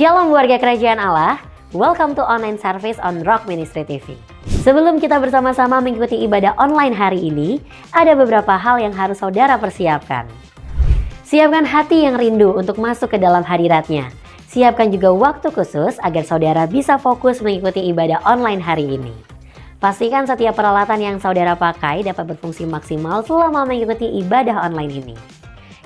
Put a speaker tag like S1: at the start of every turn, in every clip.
S1: Shalom warga kerajaan Allah, welcome to online service on Rock Ministry TV. Sebelum kita bersama-sama mengikuti ibadah online hari ini, ada beberapa hal yang harus saudara persiapkan. Siapkan hati yang rindu untuk masuk ke dalam hadiratnya. Siapkan juga waktu khusus agar saudara bisa fokus mengikuti ibadah online hari ini. Pastikan setiap peralatan yang saudara pakai dapat berfungsi maksimal selama mengikuti ibadah online ini.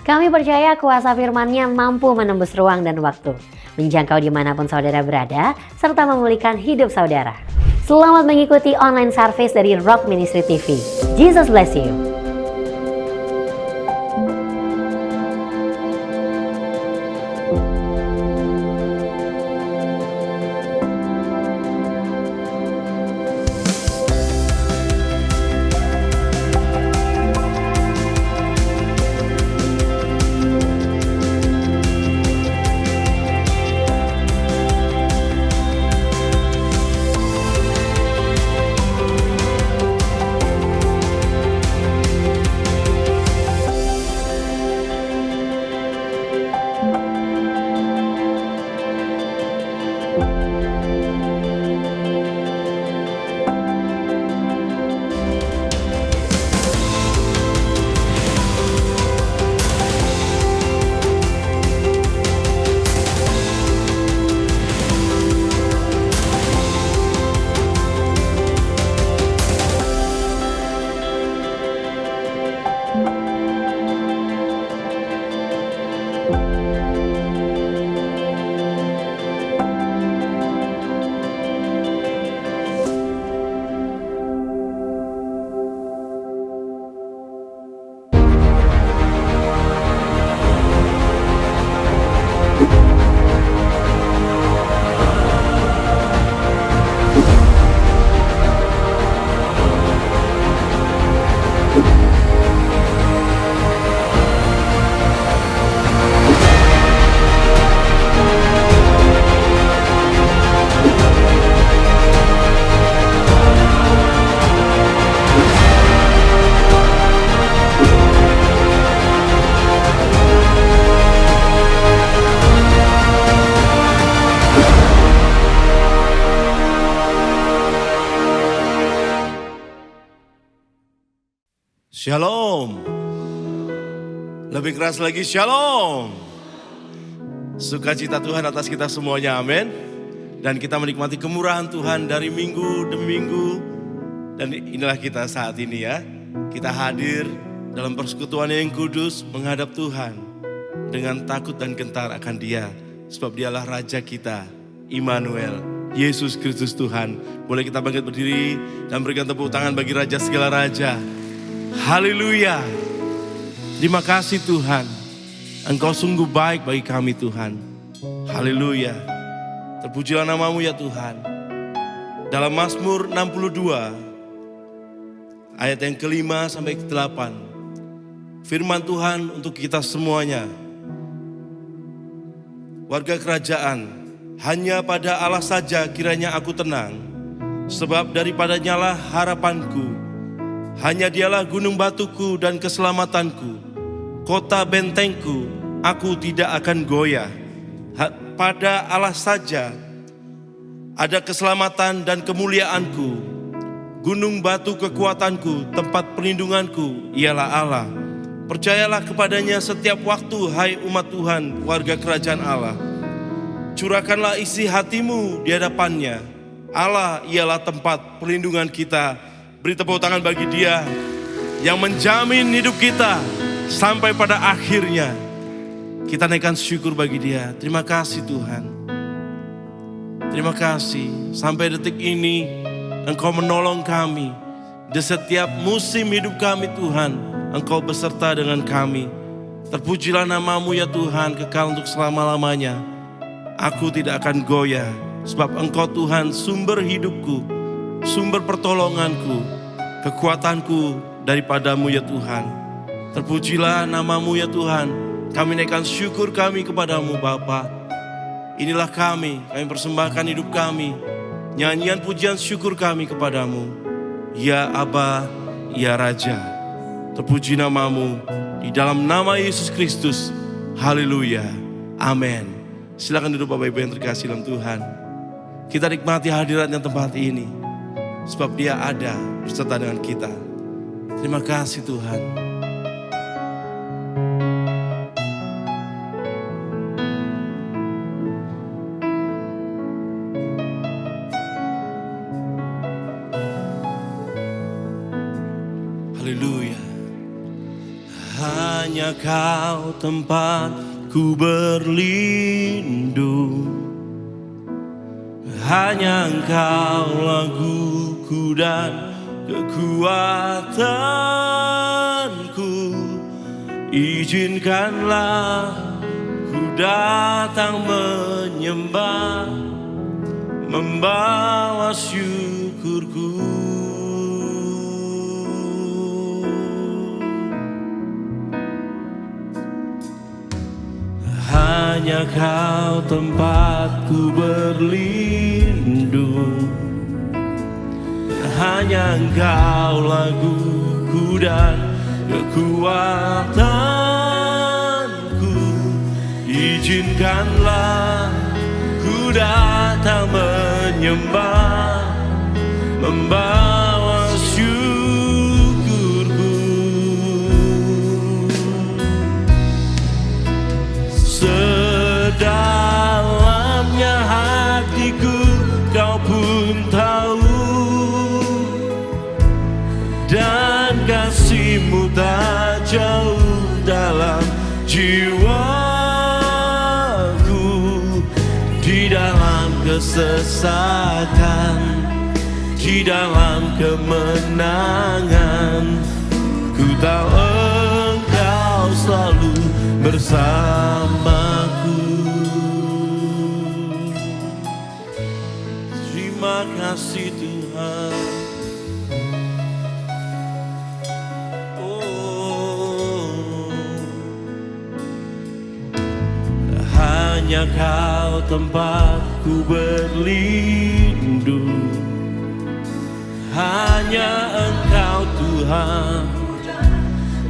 S1: Kami percaya kuasa firman-Nya mampu menembus ruang dan waktu, menjangkau dimanapun saudara berada, serta memulihkan hidup saudara. Selamat mengikuti online service dari Rock Ministry TV. Jesus bless you.
S2: Shalom. Lebih keras lagi, shalom. Sukacita Tuhan atas kita semuanya, amin. Dan kita menikmati kemurahan Tuhan dari minggu demi minggu. Dan inilah kita saat ini ya. Kita hadir dalam persekutuan yang kudus menghadap Tuhan. Dengan takut dan gentar akan Dia. Sebab Dialah Raja kita, Immanuel, Yesus Kristus Tuhan. Boleh kita bangkit berdiri dan berikan tepuk tangan bagi Raja segala Raja. Haleluya. Terima kasih Tuhan. Engkau sungguh baik bagi kami Tuhan. Haleluya. Terpujilah nama-Mu ya Tuhan. Dalam Mazmur 62 ayat yang kelima sampai ke-8, firman Tuhan untuk kita semuanya. Warga kerajaan, hanya pada Allah saja kiranya aku tenang, sebab daripadanya lah harapanku. Hanya Dialah gunung batuku dan keselamatanku, kota bentengku, aku tidak akan goyah. Pada Allah saja ada keselamatan dan kemuliaanku, gunung batu kekuatanku, tempat perlindunganku, ialah Allah. Percayalah kepadanya setiap waktu, hai umat Tuhan, warga kerajaan Allah. Curahkanlah isi hatimu di hadapannya. Allah ialah tempat perlindungan kita. Beri tepuk tangan bagi Dia yang menjamin hidup kita sampai pada akhirnya. Kita naikkan syukur bagi Dia. Terima kasih Tuhan. Terima kasih sampai detik ini Engkau menolong kami. Di setiap musim hidup kami Tuhan, Engkau beserta dengan kami. Terpujilah nama-Mu ya Tuhan, kekal untuk selama-lamanya. Aku tidak akan goyah, sebab Engkau Tuhan sumber hidupku, sumber pertolonganku, kekuatanku daripada-Mu ya Tuhan. Terpujilah nama-Mu ya Tuhan. Kami naikkan syukur kami kepada-Mu Bapa. Inilah kami persembahkan hidup kami, nyanyian pujian syukur kami kepada-Mu. Ya Aba, ya Raja. Terpuji nama-Mu di dalam nama Yesus Kristus. Haleluya. Amin. Silakan duduk Bapak Ibu yang terkasih dalam Tuhan. Kita nikmati hadiratnya tempat ini, sebab Dia ada beserta dengan kita. Terima kasih Tuhan. Haleluya. Hanya Kau tempatku berlindung, hanya Engkau laguku dan kekuatanku. Izinkanlah ku datang menyembah, membawa syukurku. Hanya Kau tempatku berlindung, hanya Engkau laguku dan kekuatanku. Izinkanlah ku datang menyembah, membawa syukurku. Sedalamnya hatiku Kau pun tahu, dan kasih-Mu tak jauh dalam jiwaku. Di dalam kesesakan, di dalam kemenangan, ku tahu Engkau selalu bersamaku. Terima kasih Tuhan. Hanya Kau tempatku berlindung, hanya Engkau Tuhan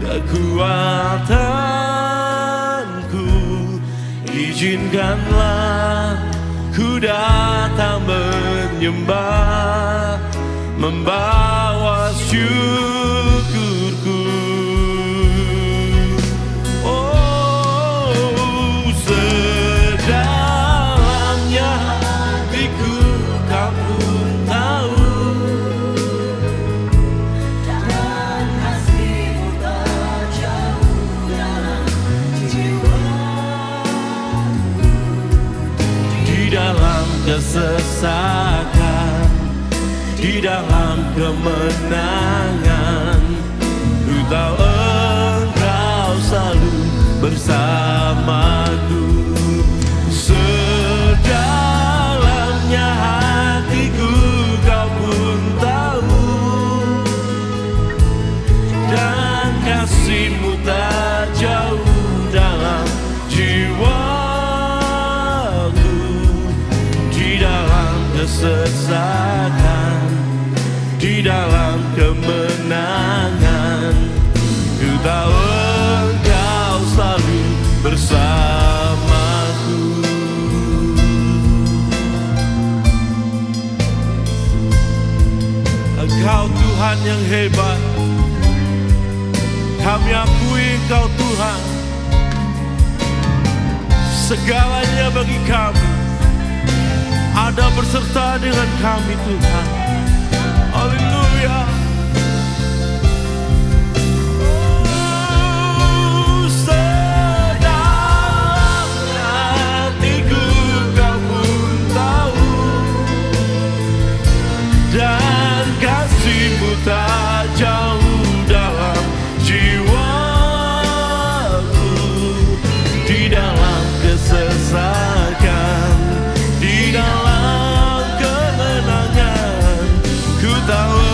S2: kekuatanku. Izinkanlah ku datang menyembah, membawa syukurku. Kesesakan, di dalam kemenangan, ku tahu Engkau selalu bersamaku. Sedalamnya hatiku Kau pun tahu, dan kasih-Mu tak jauh dalam jiwa. Kesesakan, di dalam kemenangan, ku tahu Engkau selalu bersamaku. Engkau Tuhan yang hebat, kami akui Engkau Tuhan, segalanya bagi kami. Ada berserta dengan kami Tuhan. Haleluya. Sedalam hatiku Kau pun tahu, dan kasih-Mu tak jauh dalam jiwaku. Di dalam kesesakan, di dalam kemenangan, ku tahu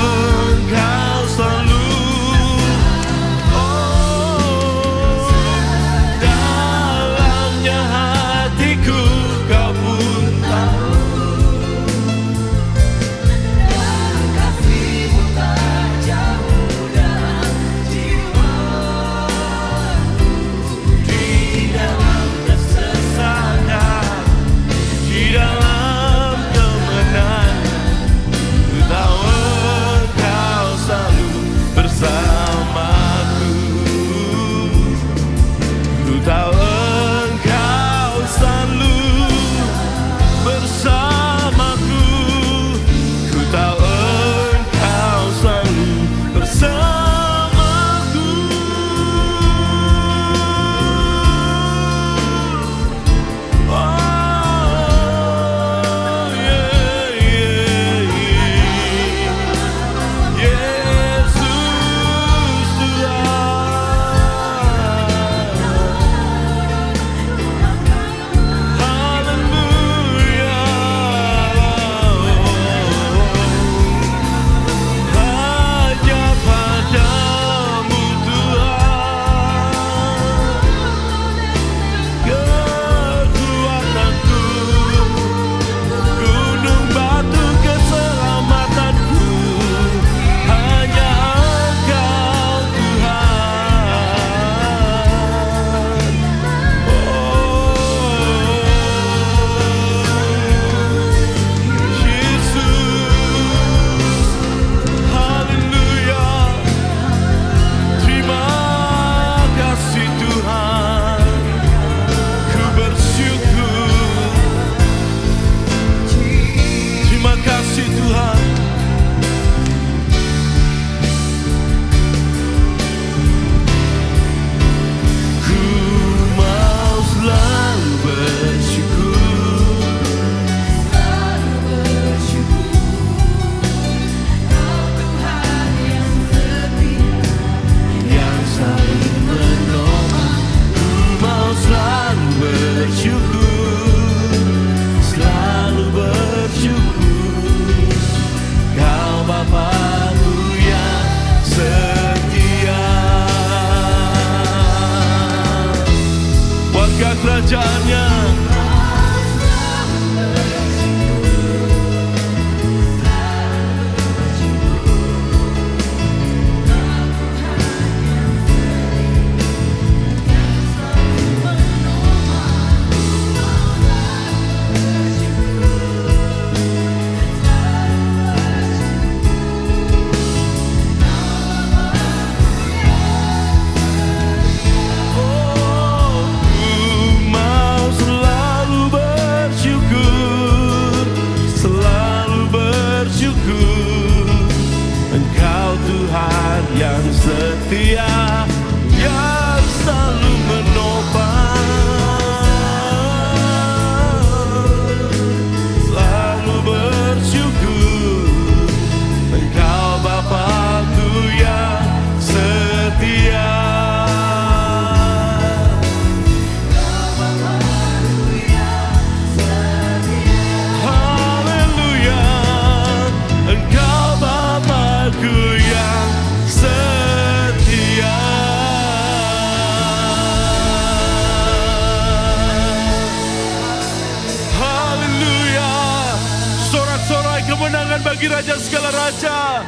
S2: kemenangan bagi Raja segala Raja.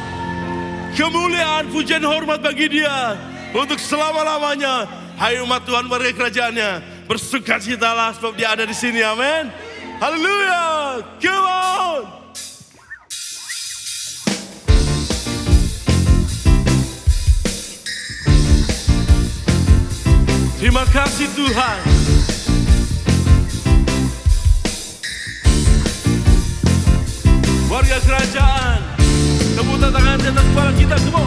S2: Kemuliaan, pujian, hormat bagi Dia untuk selama-lamanya. Hai umat Tuhan, warga kerajaannya, bersukacitalah sebab Dia ada di sini. Amin. Haleluya. Come on. Terima kasih Tuhan. Warga kerajaan, tepuk tangan di atas kepala kita semua.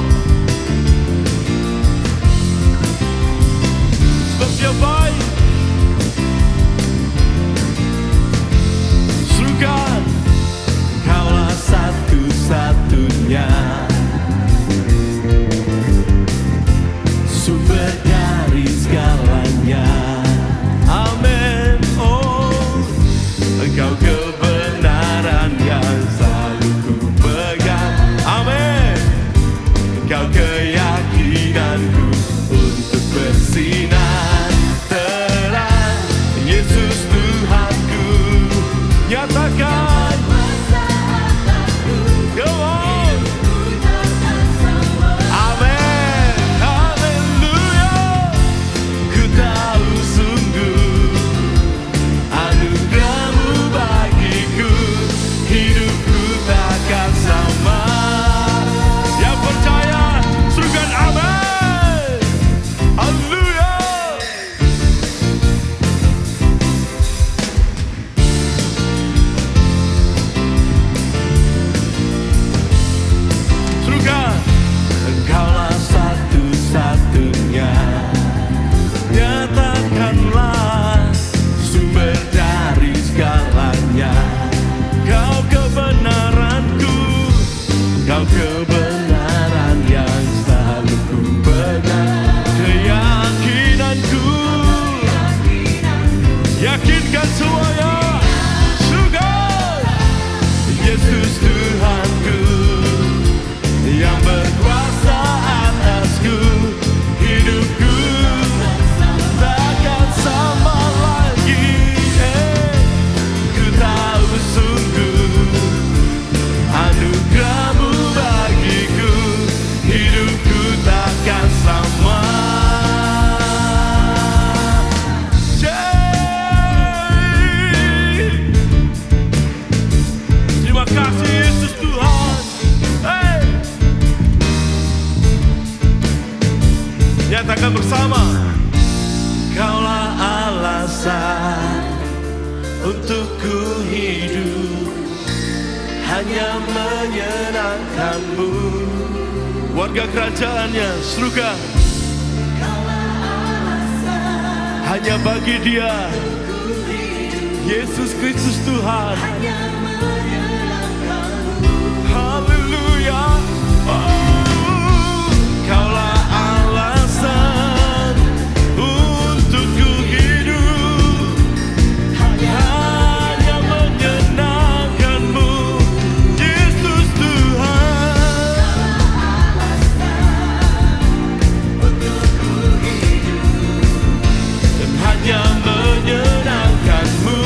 S2: Sebab Dia baik. Serukan, Kaulah satu-satunya sumber dari segalanya. Amin. Oh, Engkau kebenaran yang selalu ku pegang. Amin. Engkau keyakinanku untuk bersinar terang. Yesus Tuhanku, nyatakan. Come on. Amin. Haleluya. Ku tahu sungguh anugerah-Mu bagiku, hidupku takkan sama. Yang percaya, serukan amin. Haleluya. Serukan, Engkaulah satu-satunya. Nyatakanlah sumber dari segalanya. Kau kebenaranku, Kau kebenaran yang selalu ku pegang. Keyakinanku, yakinkan semuanya. Syukur, Yesus Tuhanku yang berkuasa atasku, hidupku takkan sama lagi. Ku tahu sungguh anugerah-Mu bagiku, hidupku takkan sama. Terima kasih Yesus Tuhan. Hey. Nyatakan bersama. Kaulah alasan untuk ku hidup, hanya menyenangkan-Mu. Warga kerajaannya, serukan. Hanya bagi Dia, Yesus Kristus Tuhan. Haleluya. Oh, Kaulah alasan untuk ku hidup, hanya menyenangkan-Mu, Yesus Tuhan. Dan hanya menyenangkan-Mu.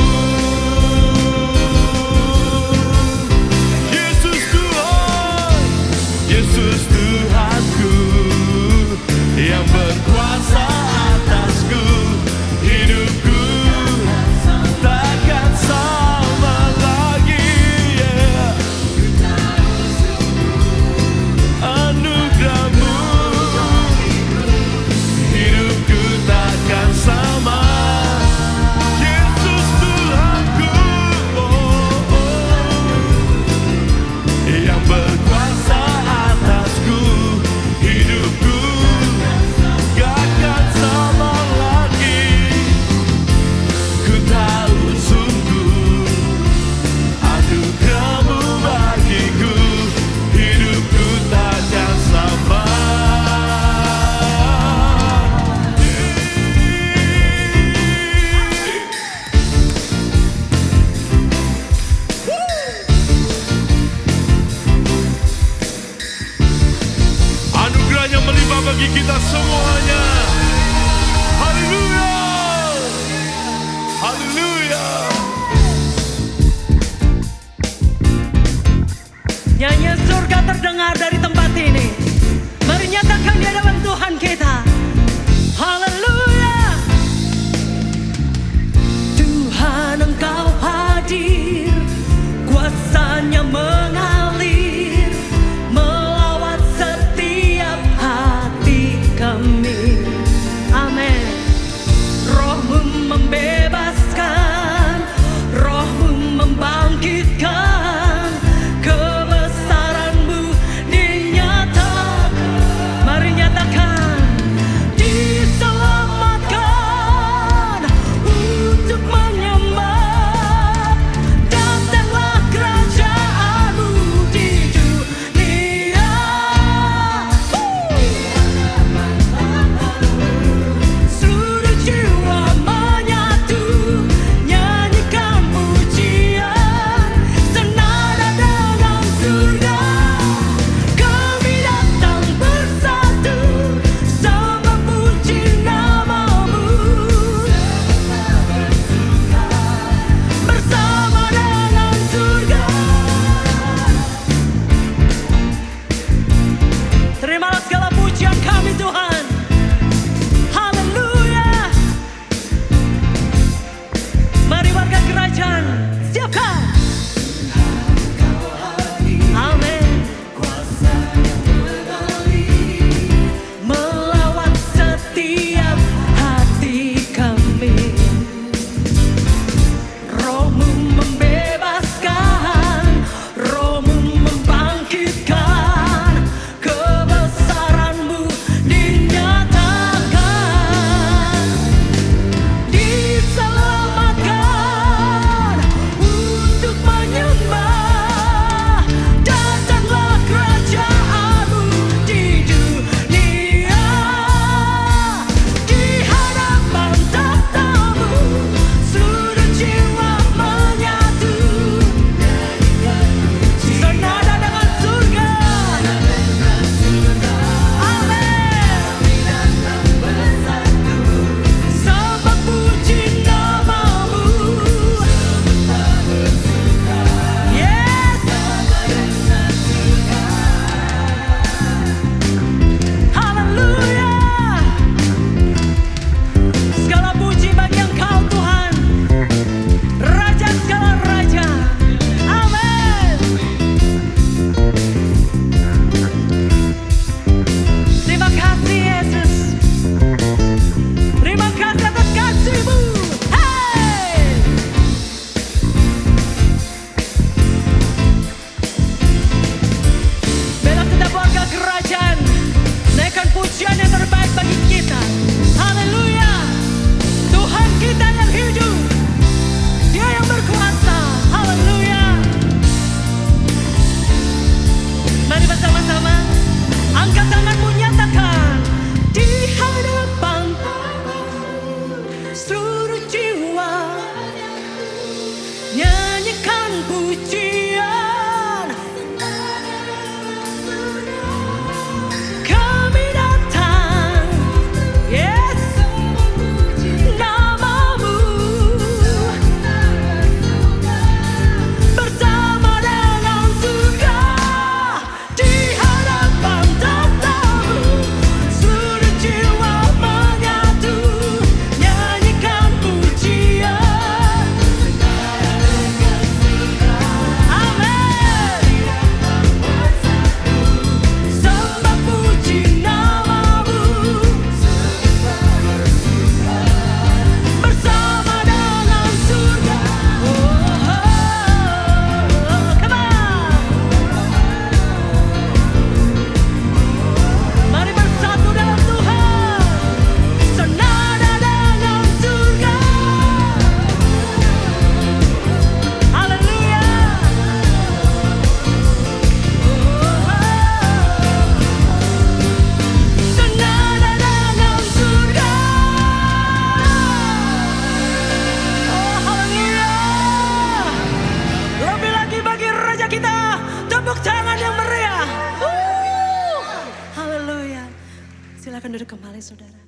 S3: kembali saudara.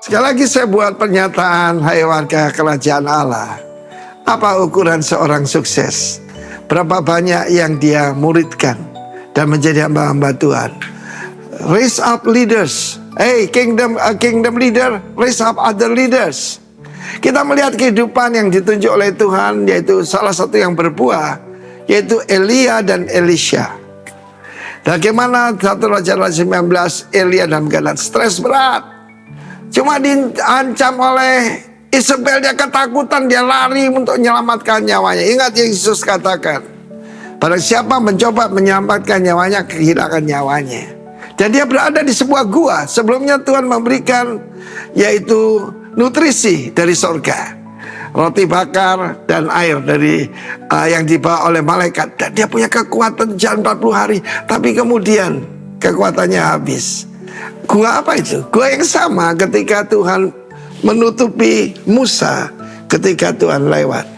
S4: Sekali lagi saya buat pernyataan, hai warga kerajaan Allah. Apa ukuran seorang sukses? Berapa banyak yang dia muridkan dan menjadi hamba-hamba Tuhan? Raise up leaders. Hey, kingdom leader, raise up other leaders. Kita melihat kehidupan yang ditunjuk oleh Tuhan, yaitu salah satu yang berbuah, yaitu Elia dan Elisha. Bagaimana 1 Raja-Raja 19, Elia dalam keadaan stres berat. Cuma diancam oleh Isabel, dia ketakutan, dia lari untuk menyelamatkan nyawanya. Ingat yang Yesus katakan, barang siapa mencoba menyelamatkan nyawanya, kehilangan nyawanya. Dan dia berada di sebuah gua. Sebelumnya Tuhan memberikan yaitu nutrisi dari sorga, roti bakar dan air dari yang dibawa oleh malaikat. Dan dia punya kekuatan jalan 40 hari. Tapi kemudian kekuatannya habis. Gua apa itu? Gua yang sama ketika Tuhan menutupi Musa ketika Tuhan lewat.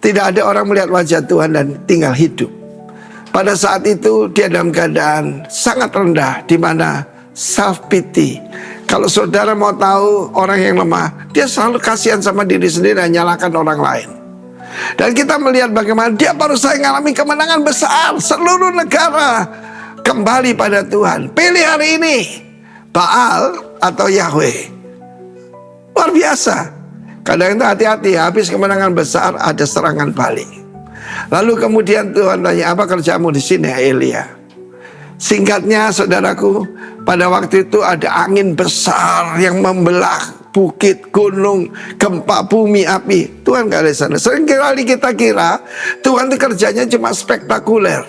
S4: Tidak ada orang melihat wajah Tuhan dan tinggal hidup. Pada saat itu dia dalam keadaan sangat rendah, di mana self pity. Kalau saudara mau tahu orang yang lemah, dia selalu kasihan sama diri sendiri dan nyalakan orang lain. Dan kita melihat bagaimana dia baru saja mengalami kemenangan besar. Seluruh negara kembali pada Tuhan. Pilih hari ini Baal atau Yahweh. Luar biasa. Kadang itu hati-hati, habis kemenangan besar ada serangan balik. Lalu kemudian Tuhan tanya, apa kerjamu di sini Elia? Singkatnya saudaraku, pada waktu itu ada angin besar yang membelah bukit, gunung, gempa bumi, api. Tuhan gak ada di sana. Seringkali kita kira Tuhan itu kerjanya cuma spektakuler.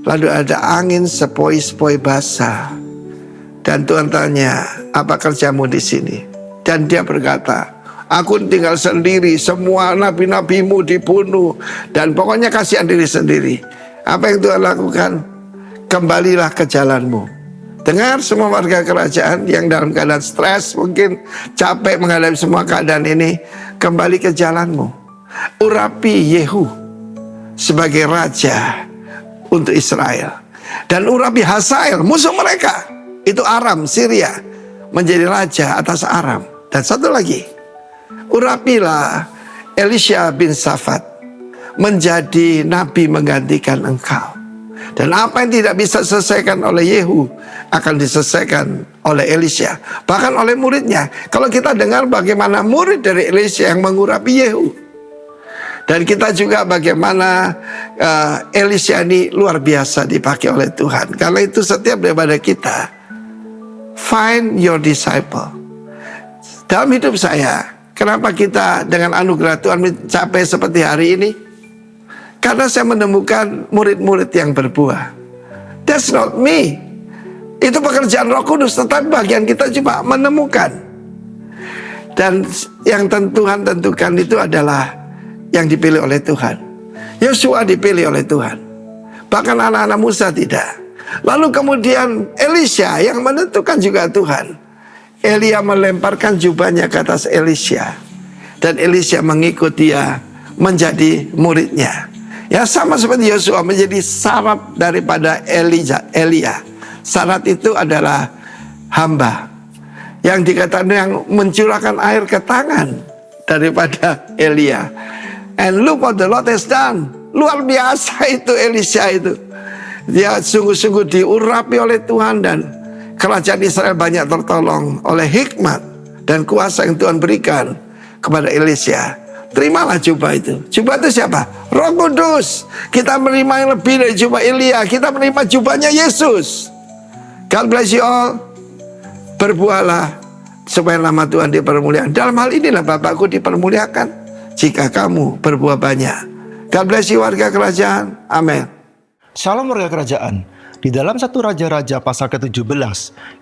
S4: Lalu ada angin sepoi-sepoi basah. Dan Tuhan tanya, apa kerjamu di sini? Dan dia berkata, aku tinggal sendiri, semua nabi-nabimu dibunuh. Dan pokoknya kasihan diri sendiri. Apa yang Tuhan lakukan? Kembalilah ke jalanmu. Dengar semua warga kerajaan yang dalam keadaan stres, mungkin capek menghadapi semua keadaan ini. Kembali ke jalanmu. Urapi Yehu sebagai raja untuk Israel. Dan urapi Hazael, musuh mereka. Itu Aram, Syria, menjadi raja atas Aram. Dan satu lagi, urapilah Elisha bin Safat menjadi nabi menggantikan engkau. Dan apa yang tidak bisa diselesaikan oleh Yehu akan diselesaikan oleh Elisha, bahkan oleh muridnya. Kalau kita dengar bagaimana murid dari Elisha yang mengurapi Yehu, dan kita juga bagaimana Elisha ini luar biasa dipakai oleh Tuhan. Karena itu setiap daripada kita, find your disciple. Dalam hidup saya, kenapa kita dengan anugerah Tuhan mencapai seperti hari ini? Karena saya menemukan murid-murid yang berbuah. That's not me. Itu pekerjaan Roh Kudus, tetapi bagian kita cuma menemukan. Dan yang Tuhan tentukan itu adalah yang dipilih oleh Tuhan. Yosua dipilih oleh Tuhan. Bahkan anak-anak Musa tidak. Lalu kemudian Elisha yang menentukan juga Tuhan. Elia melemparkan jubahnya ke atas Elisha. Dan Elisha mengikut dia menjadi muridnya. Ya sama seperti Yosua menjadi syarat daripada Elia. Syarat itu adalah hamba. Yang dikatakan yang mencurahkan air ke tangan daripada Elia. And look what the Lord has done. Luar biasa itu Elisha itu. Dia sungguh-sungguh diurapi oleh Tuhan dan kerajaan Israel banyak tertolong oleh hikmat dan kuasa yang Tuhan berikan kepada Elisha. Terimalah jubah itu. Jubah itu siapa? Roh Kudus. Kita menerima yang lebih dari jubah Elia. Kita menerima jubahnya Yesus. God bless you all. Berbuahlah supaya nama Tuhan dipermuliakan. Dalam hal inilah Bapakku dipermuliakan jika kamu berbuah banyak. God bless you warga kerajaan. Amin.
S5: Shalom warga kerajaan. Di dalam 1 Raja-Raja pasal ke-17,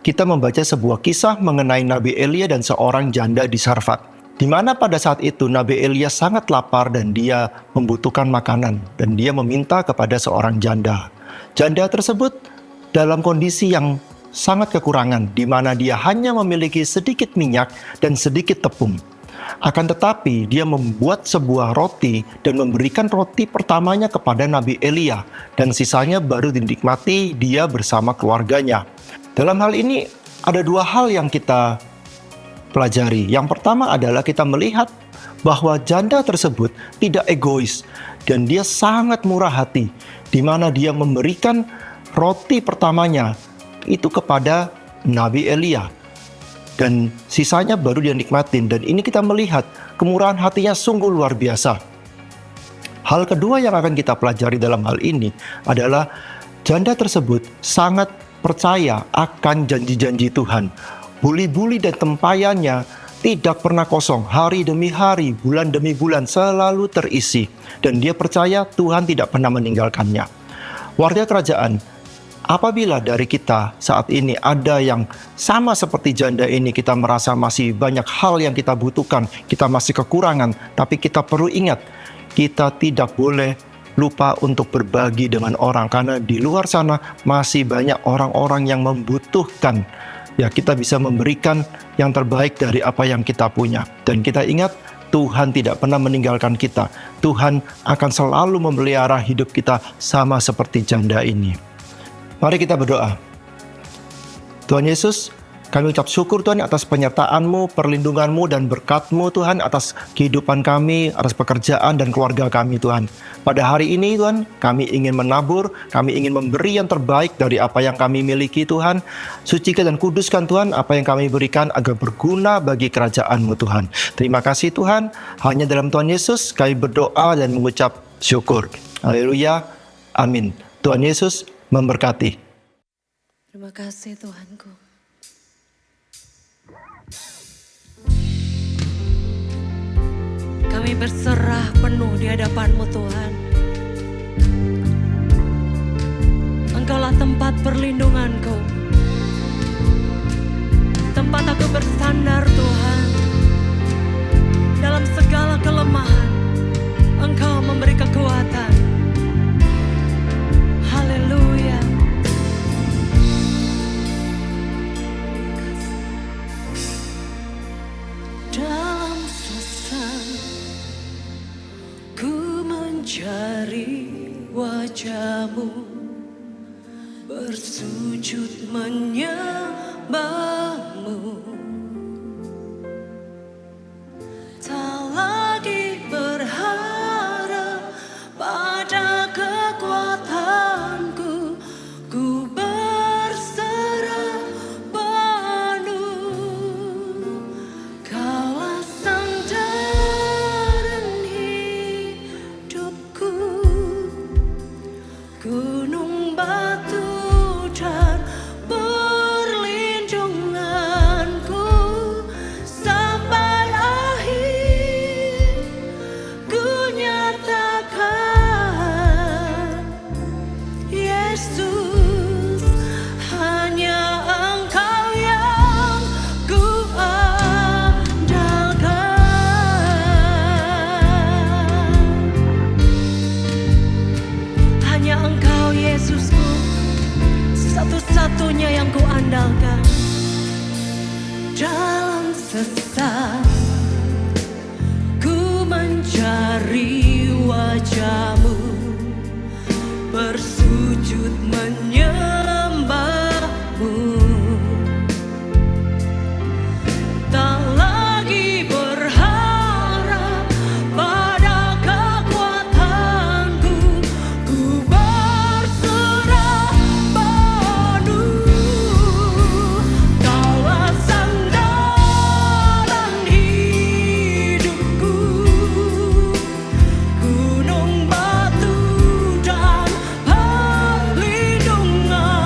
S5: kita membaca sebuah kisah mengenai Nabi Elia dan seorang janda di Sarfat. Di mana pada saat itu Nabi Elia sangat lapar dan dia membutuhkan makanan. Dan dia meminta kepada seorang janda. Janda tersebut dalam kondisi yang sangat kekurangan, di mana dia hanya memiliki sedikit minyak dan sedikit tepung. Akan tetapi dia membuat sebuah roti dan memberikan roti pertamanya kepada Nabi Elia, dan sisanya baru dinikmati dia bersama keluarganya. Dalam hal ini ada dua hal yang kita pelajari. Yang pertama adalah kita melihat bahwa janda tersebut tidak egois dan dia sangat murah hati, di mana dia memberikan roti pertamanya itu kepada Nabi Elia, dan sisanya baru dia nikmatin. Dan ini kita melihat kemurahan hatinya sungguh luar biasa. Hal kedua yang akan kita pelajari dalam hal ini adalah janda tersebut sangat percaya akan janji-janji Tuhan. Buli-buli dan tempayannya tidak pernah kosong, hari demi hari, bulan demi bulan selalu terisi. Dan dia percaya Tuhan tidak pernah meninggalkannya. Warga kerajaan, apabila dari kita saat ini ada yang sama seperti janda ini, kita merasa masih banyak hal yang kita butuhkan, kita masih kekurangan, tapi kita perlu ingat, kita tidak boleh lupa untuk berbagi dengan orang, karena di luar sana masih banyak orang-orang yang membutuhkan. Ya, kita bisa memberikan yang terbaik dari apa yang kita punya. Dan kita ingat, Tuhan tidak pernah meninggalkan kita. Tuhan akan selalu memelihara hidup kita sama seperti janda ini. Mari kita berdoa. Tuhan Yesus, kami ucap syukur Tuhan atas penyertaan-Mu, perlindungan-Mu, dan berkat-Mu Tuhan atas kehidupan kami, atas pekerjaan dan keluarga kami Tuhan. Pada hari ini Tuhan, kami ingin menabur, kami ingin memberi yang terbaik dari apa yang kami miliki Tuhan. Sucikan dan kuduskan Tuhan apa yang kami berikan agar berguna bagi kerajaan-Mu Tuhan. Terima kasih Tuhan, hanya dalam Tuhan Yesus kami berdoa dan mengucap syukur. Haleluya, amin. Tuhan Yesus memberkati.
S3: Terima kasih Tuhanku. Kami berserah penuh di hadapan-Mu Tuhan. Engkaulah tempat perlindunganku, tempat aku bersandar Tuhan. Dalam segala kelemahan, Engkau memberi kekuatan. Haleluya. Dalam sesak ku mencari wajah-Mu, bersujud menyembah-Mu. Tak lagi berharap pada kekuatanku, ku berserah penuh. Kaulah sandaran hidupku, gunung batu dan perlindunganku sampai akhir. Ku nyatakan, Yesus, hanya Engkau yang ku andalkan. Hanya Engkau Yesusku, satu-satunya yang ku andalkan. Dalam sesak ku mencari wajah-Mu, bersujud menyembah-Mu. Tak lagi berharap pada kekuatanku, ku berserah penuh. Kaulah sandaran hidupku, gunung batu dan perlindungan.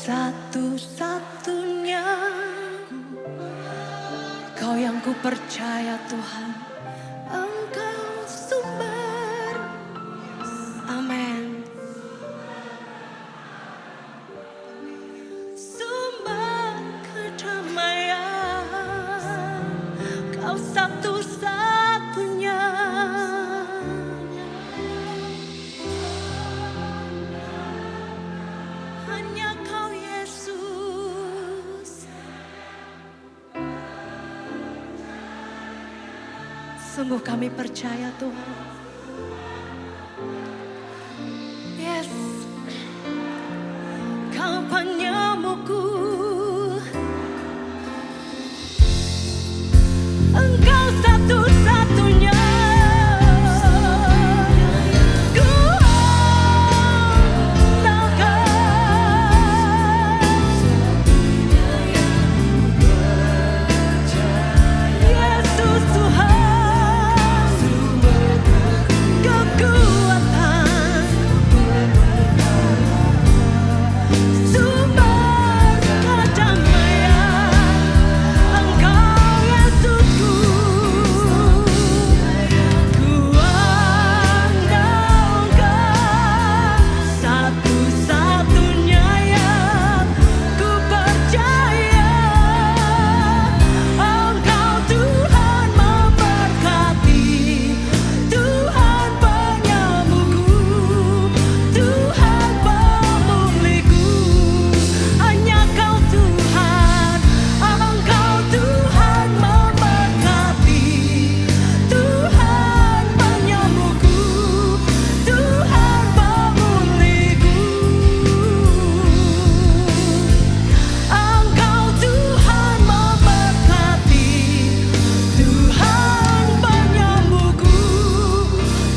S3: satu-satunya. Kau yang ku percaya Tuhan, Engkau sumber. Amin. Sumber kedamaian, Kau satu-satunya. Hanya Kau Yesus. Sungguh kami percaya Tuhan. Yes. Kau penyembuhku. Engkau satu-satunya. Ku andalkan Yesus Tuhan, kekuatan, sumber kedamaian, Engkau Yesusku. Ku andalkan satu-satunya yang ku percaya. Engkau Tuhan memberkati, Tuhan penyembuhku, Tuhan pemulihku. Hanya Kau Tuhan, Engkau Tuhan memberkati, Tuhan penyembuhku, Tuhan pemulihku. Engkau Tuhan memberkati, Tuhan penyembuhku,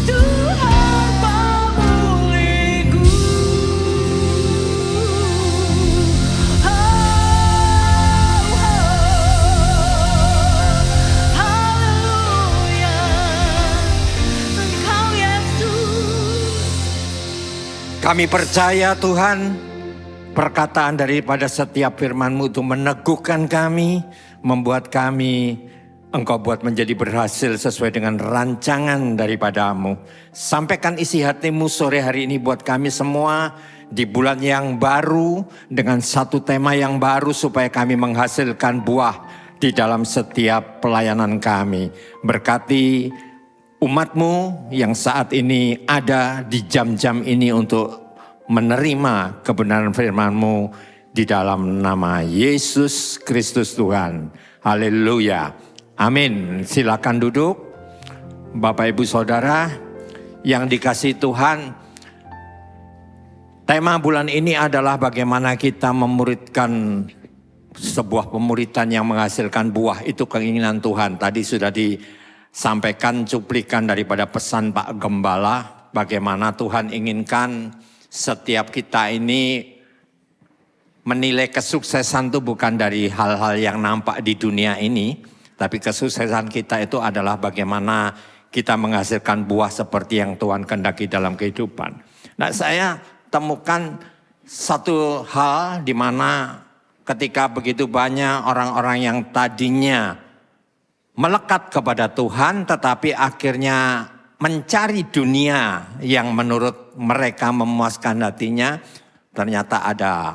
S3: Tuhan pemulihku. Haleluya, Engkau Yesus.
S6: Kami percaya Tuhan, perkataan daripada setiap firman-Mu itu meneguhkan kami, membuat kami Engkau buat menjadi berhasil sesuai dengan rancangan daripada-Mu. Sampaikan isi hati-Mu sore hari ini buat kami semua di bulan yang baru dengan satu tema yang baru supaya kami menghasilkan buah di dalam setiap pelayanan kami. Berkati umat-Mu yang saat ini ada di jam-jam ini untuk menerima kebenaran firman-Mu di dalam nama Yesus Kristus Tuhan. Haleluya. Amin. Silakan duduk. Bapak Ibu Saudara yang dikasihi Tuhan, tema bulan ini adalah bagaimana kita memuridkan sebuah pemuridan yang menghasilkan buah. Itu keinginan Tuhan. Tadi sudah disampaikan cuplikan daripada pesan Pak Gembala, bagaimana Tuhan inginkan setiap kita ini menilai kesuksesan itu bukan dari hal-hal yang nampak di dunia ini, tapi kesuksesan kita itu adalah bagaimana kita menghasilkan buah seperti yang Tuhan kehendaki dalam kehidupan. Nah, saya temukan satu hal di mana ketika begitu banyak orang-orang yang tadinya melekat kepada Tuhan tetapi akhirnya mencari dunia yang menurut mereka memuaskan hatinya, ternyata ada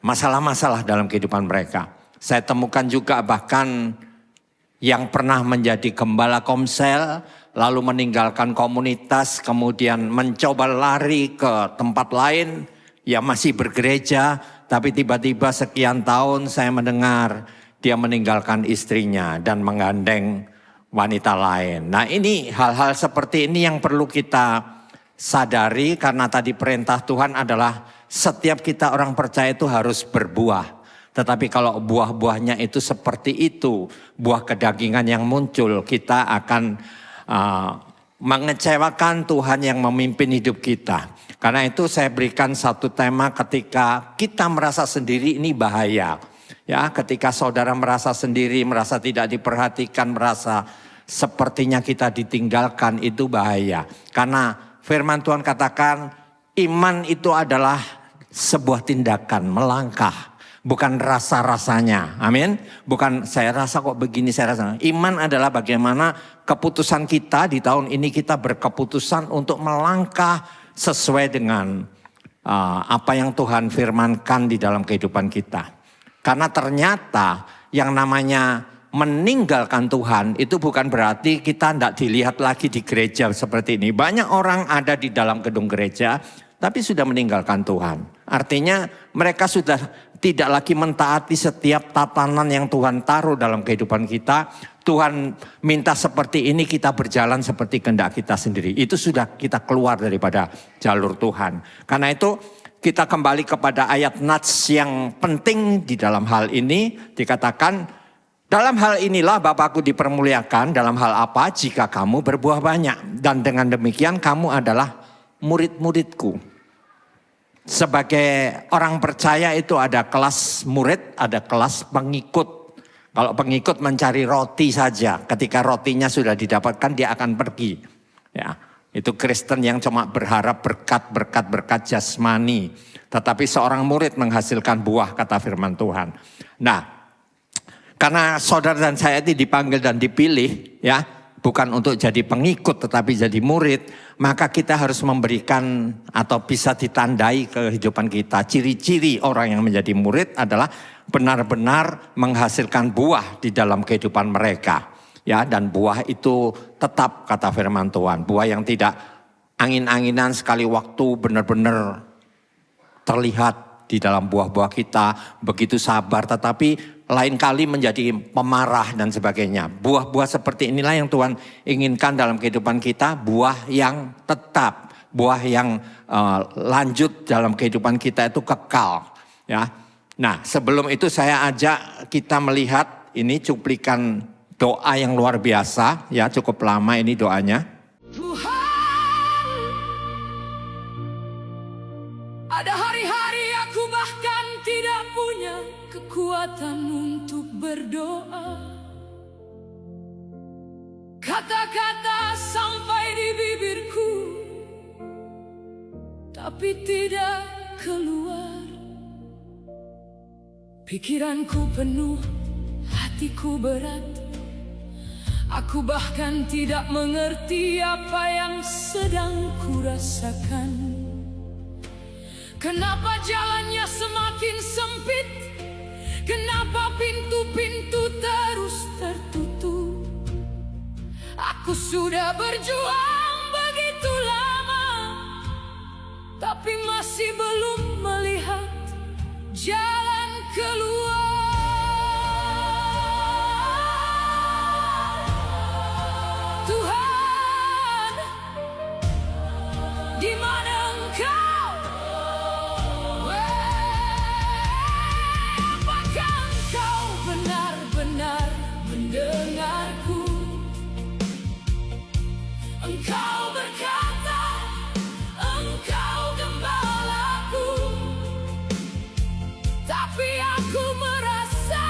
S6: masalah-masalah dalam kehidupan mereka. Saya temukan juga bahkan yang pernah menjadi gembala komsel, lalu meninggalkan komunitas, kemudian mencoba lari ke tempat lain, ya masih bergereja, tapi tiba-tiba sekian tahun saya mendengar dia meninggalkan istrinya dan menggandeng wanita lain. Nah, ini hal-hal seperti ini yang perlu kita sadari, karena tadi perintah Tuhan adalah setiap kita orang percaya itu harus berbuah. Tetapi kalau buah-buahnya itu seperti itu, buah kedagingan yang muncul, kita akan mengecewakan Tuhan yang memimpin hidup kita. Karena itu saya berikan satu tema, ketika kita merasa sendiri ini bahaya. Ya, ketika saudara merasa sendiri, merasa tidak diperhatikan, merasa sepertinya kita ditinggalkan, itu bahaya. Karena firman Tuhan katakan iman itu adalah sebuah tindakan, melangkah. Bukan rasa-rasanya, amin. Bukan saya rasa kok begini, saya rasa. Iman adalah bagaimana keputusan kita di tahun ini, kita berkeputusan untuk melangkah sesuai dengan apa yang Tuhan firmankan di dalam kehidupan kita. Karena ternyata yang namanya meninggalkan Tuhan itu bukan berarti kita tidak dilihat lagi di gereja seperti ini. Banyak orang ada di dalam gedung gereja tapi sudah meninggalkan Tuhan. Artinya mereka sudah tidak lagi mentaati setiap tatanan yang Tuhan taruh dalam kehidupan kita. Tuhan minta seperti ini, kita berjalan seperti kehendak kita sendiri. Itu sudah kita keluar daripada jalur Tuhan. Karena itu kita kembali kepada ayat Nats yang penting di dalam hal ini. Dikatakan, dalam hal inilah Bapakku dipermuliakan. Dalam hal apa? Jika kamu berbuah banyak. Dan dengan demikian kamu adalah murid-muridku. Sebagai orang percaya itu ada kelas murid, ada kelas pengikut. Kalau pengikut mencari roti saja, ketika rotinya sudah didapatkan dia akan pergi. Ya, itu Kristen yang cuma berharap berkat jasmani. Tetapi seorang murid menghasilkan buah, kata firman Tuhan. Nah, karena saudara dan saya itu dipanggil dan dipilih, ya, bukan untuk jadi pengikut tetapi jadi murid, maka kita harus memberikan atau bisa ditandai kehidupan kita. Ciri-ciri orang yang menjadi murid adalah benar-benar menghasilkan buah di dalam kehidupan mereka. Ya, dan buah itu tetap, kata firman Tuhan. Buah yang tidak angin-anginan sekali waktu, benar-benar terlihat di dalam buah-buah kita. Begitu sabar, tetapi lain kali menjadi pemarah dan sebagainya. Buah-buah seperti inilah yang Tuhan inginkan dalam kehidupan kita. Buah yang tetap, buah yang lanjut dalam kehidupan kita itu kekal. Ya. Nah, sebelum itu saya ajak kita melihat ini cuplikan doa yang luar biasa. Ya, cukup lama ini doanya.
S3: Tuhan, ada hari-hari aku bahkan tidak punya kekuatan untuk berdoa. Kata-kata sampai di bibirku, tapi tidak keluar. Pikiranku penuh, hatiku berat. Aku bahkan tidak mengerti apa yang sedang kurasakan. Kenapa jalannya semakin sempit? Kenapa pintu-pintu terus tertutup? Aku sudah berjuang begitu lama, tapi masih belum melihat jalan keluar. Tuhan, di mana Engkau? Apakah Engkau benar-benar mendengarku? Engkau berkata, Engkau gembalaku, tapi aku merasa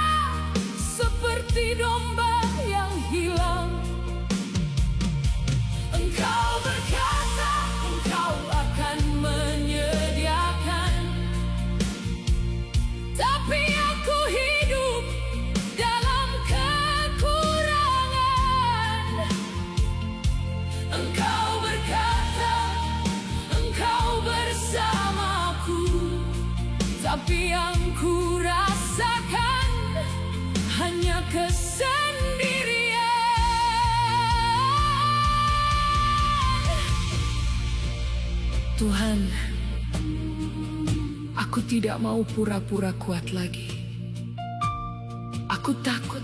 S3: seperti domba yang hilang. Engkau berkata, Engkau akan menyediakan, tapi aku hidup dalam kekurangan. Engkau berkata, Engkau bersamaku, tapi yang ku rasakan hanya kesendirian. Tuhan, aku tidak mau pura-pura kuat lagi. Aku takut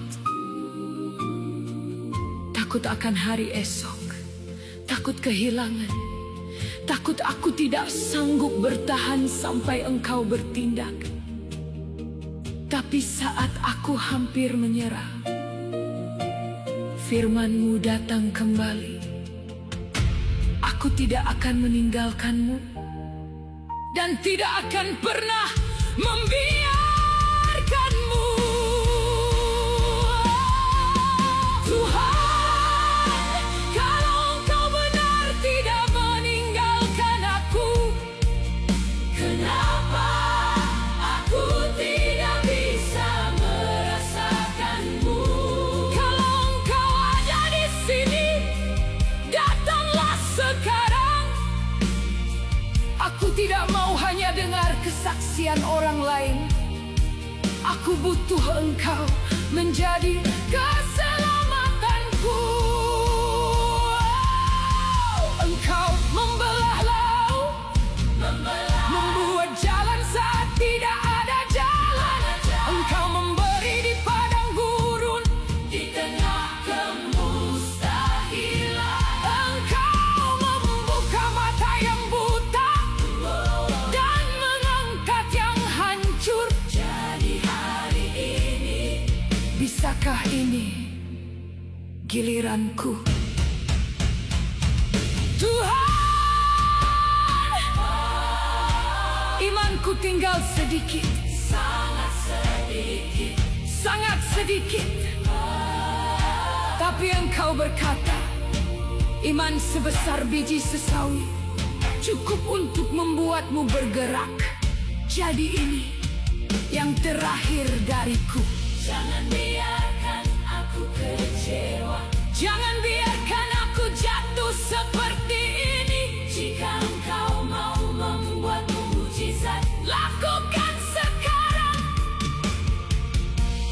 S3: akan hari esok, takut kehilangan, takut aku tidak sanggup bertahan sampai Engkau bertindak. Tapi saat aku hampir menyerah, firman-Mu datang kembali. Aku tidak akan meninggalkan-Mu dan tidak akan pernah membiarkan-Mu. Tuhan, kalau Engkau benar tidak meninggalkan aku, kenapa dan orang lain. Aku butuh Engkau menjadi keselamatanku. Engkau membelah laut, membuat jalan saat tidak ada jalan. Engkau memberi di padang gurun, di tengah kemustahilan. Engkau membuka mata yang buta dan mengangkat yang hancur. Jadi hari ini, bisakah ini giliranku? Tuhan, imanku tinggal sedikit, sangat sedikit, sangat sedikit. Tapi Engkau berkata, iman sebesar biji sesawi cukup untuk membuatmu bergerak. Jadi ini yang terakhir dariku. Jangan biarkan aku kecewa, jangan biarkan aku jatuh seperti ini. Jika Engkau mau membuatmu mujizat, lakukan sekarang.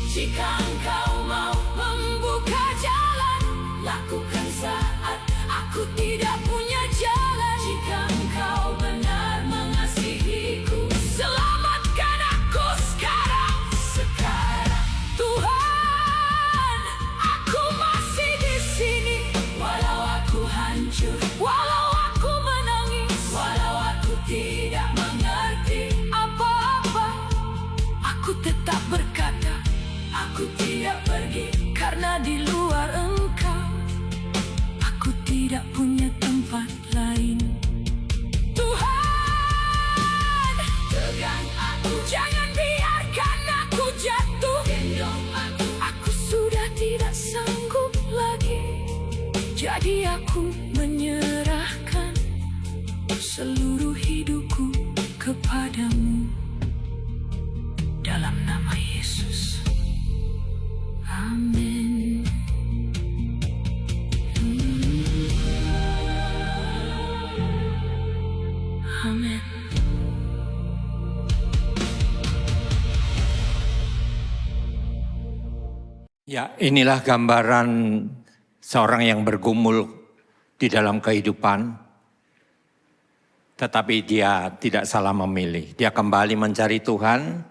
S3: Jika Engkau mau membuka jalan, lakukan saat aku tidak punya jalan. Jika Engkau benar mengasihiku, selamatkan aku sekarang. Tuhan, aku masih di sini. Walau aku hancur, walau aku menangis, walau aku tidak mengerti apa-apa, aku tetap berkata, aku tidak pergi. Karena di luar Engkau, aku tidak punya tempat lain. Tuhan, pegang aku, jangan biarkan aku jatuh. Gendong aku sudah tidak sanggup lagi. Jadi aku menyerahkan seluruh hidupku kepadamu. Dalam nama Yesus, amin. Amin.
S6: Ya, inilah gambaran seorang yang bergumul di dalam kehidupan, tetapi dia tidak salah memilih. Dia kembali mencari Tuhan.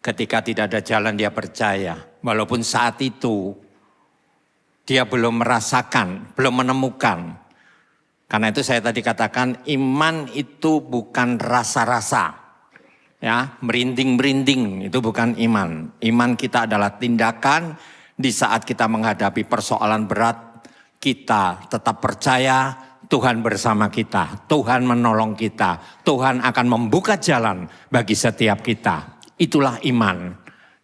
S6: Ketika tidak ada jalan, dia percaya. Walaupun saat itu dia belum merasakan, belum menemukan. Karena itu saya tadi katakan, iman itu bukan rasa-rasa. Ya, merinding-merinding itu bukan iman. Iman kita adalah tindakan. Di saat kita menghadapi persoalan berat, kita tetap percaya Tuhan bersama kita. Tuhan menolong kita. Tuhan akan membuka jalan bagi setiap kita. Itulah iman.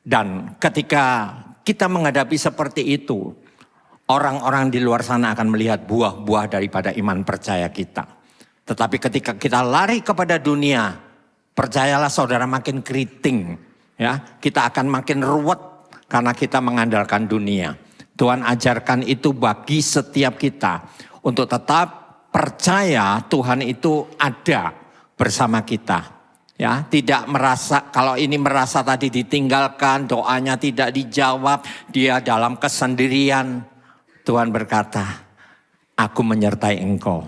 S6: Dan ketika kita menghadapi seperti itu, orang-orang di luar sana akan melihat buah-buah daripada iman percaya kita. Tetapi ketika kita lari kepada dunia, percayalah saudara, makin keriting. Ya, kita akan makin ruwet. Karena kita mengandalkan dunia. Tuhan ajarkan itu bagi setiap kita. Untuk tetap percaya Tuhan itu ada bersama kita. Ya, tidak merasa, kalau ini merasa tadi ditinggalkan, doanya tidak dijawab, dia dalam kesendirian. Tuhan berkata, aku menyertai engkau.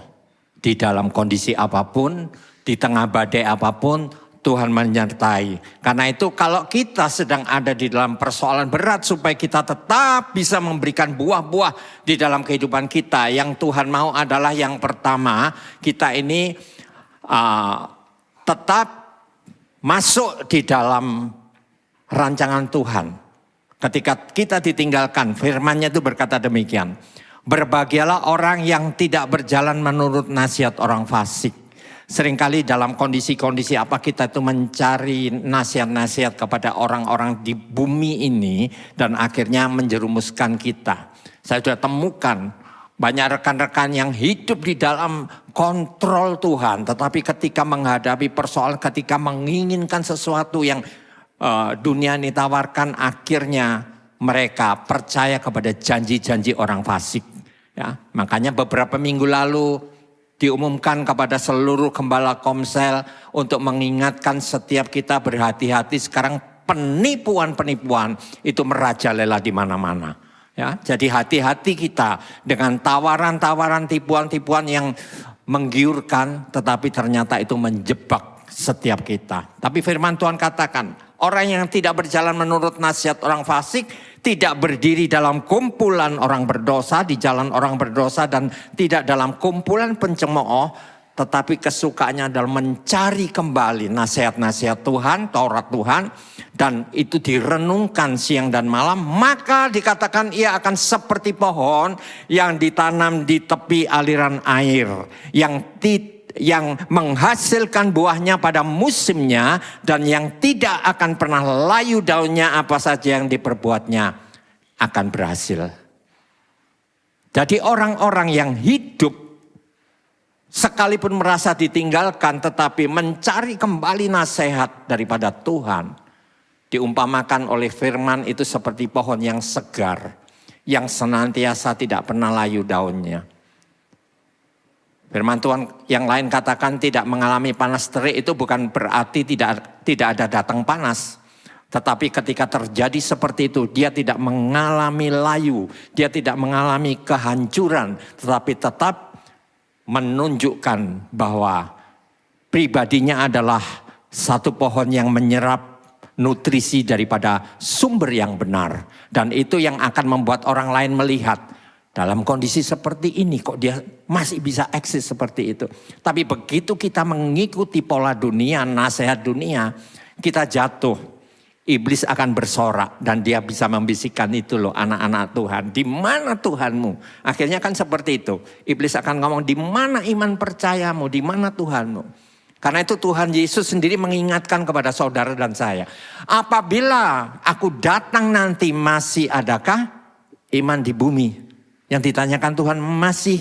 S6: Di dalam kondisi apapun, di tengah badai apapun, Tuhan menyertai. Karena itu kalau kita sedang ada di dalam persoalan berat, supaya kita tetap bisa memberikan buah-buah di dalam kehidupan kita. Yang Tuhan mau adalah yang pertama, kita ini tetap masuk di dalam rancangan Tuhan. Ketika kita ditinggalkan, firman-Nya itu berkata demikian. Berbahagialah orang yang tidak berjalan menurut nasihat orang fasik. Seringkali dalam kondisi-kondisi apa kita itu mencari nasihat-nasihat kepada orang-orang di bumi ini dan akhirnya menjerumuskan kita. Saya sudah temukan banyak rekan-rekan yang hidup di dalam kontrol Tuhan, tetapi ketika menghadapi persoalan, ketika menginginkan sesuatu yang dunia ini tawarkan, akhirnya mereka percaya kepada janji-janji orang fasik. Ya, makanya beberapa minggu lalu diumumkan kepada seluruh gembala Komsel untuk mengingatkan setiap kita berhati-hati. Sekarang penipuan-penipuan itu merajalela di mana-mana. Ya, jadi hati-hati kita dengan tawaran-tawaran, tipuan-tipuan yang menggiurkan, tetapi ternyata itu menjebak setiap kita. Tapi firman Tuhan katakan, orang yang tidak berjalan menurut nasihat orang fasik, tidak berdiri dalam kumpulan orang berdosa, di jalan orang berdosa, dan tidak dalam kumpulan pencemooh, tetapi kesukaannya adalah mencari kembali nasihat-nasihat Tuhan, Taurat Tuhan, dan itu direnungkan siang dan malam, maka dikatakan ia akan seperti pohon yang ditanam di tepi aliran air, yang menghasilkan buahnya pada musimnya, dan yang tidak akan pernah layu daunnya, apa saja yang diperbuatnya akan berhasil. Jadi orang-orang yang hidup sekalipun merasa ditinggalkan, tetapi mencari kembali nasihat daripada Tuhan, diumpamakan oleh firman itu seperti pohon yang segar, yang senantiasa tidak pernah layu daunnya. Firman Tuhan yang lain katakan tidak mengalami panas terik, itu bukan berarti tidak ada datang panas. Tetapi ketika terjadi seperti itu, dia tidak mengalami layu, dia tidak mengalami kehancuran, tetapi tetap menunjukkan bahwa pribadinya adalah satu pohon yang menyerap nutrisi daripada sumber yang benar. Dan itu yang akan membuat orang lain melihat, dalam kondisi seperti ini kok dia masih bisa eksis seperti itu. Tapi begitu kita mengikuti pola dunia, nasihat dunia, kita jatuh. Iblis akan bersorak dan dia bisa membisikkan, itu loh anak-anak Tuhan, di mana Tuhanmu? Akhirnya kan seperti itu. Iblis akan ngomong, di mana iman percayamu, di mana Tuhanmu? Karena itu Tuhan Yesus sendiri mengingatkan kepada saudara dan saya, apabila aku datang nanti masih adakah iman di bumi? Yang ditanyakan Tuhan, masih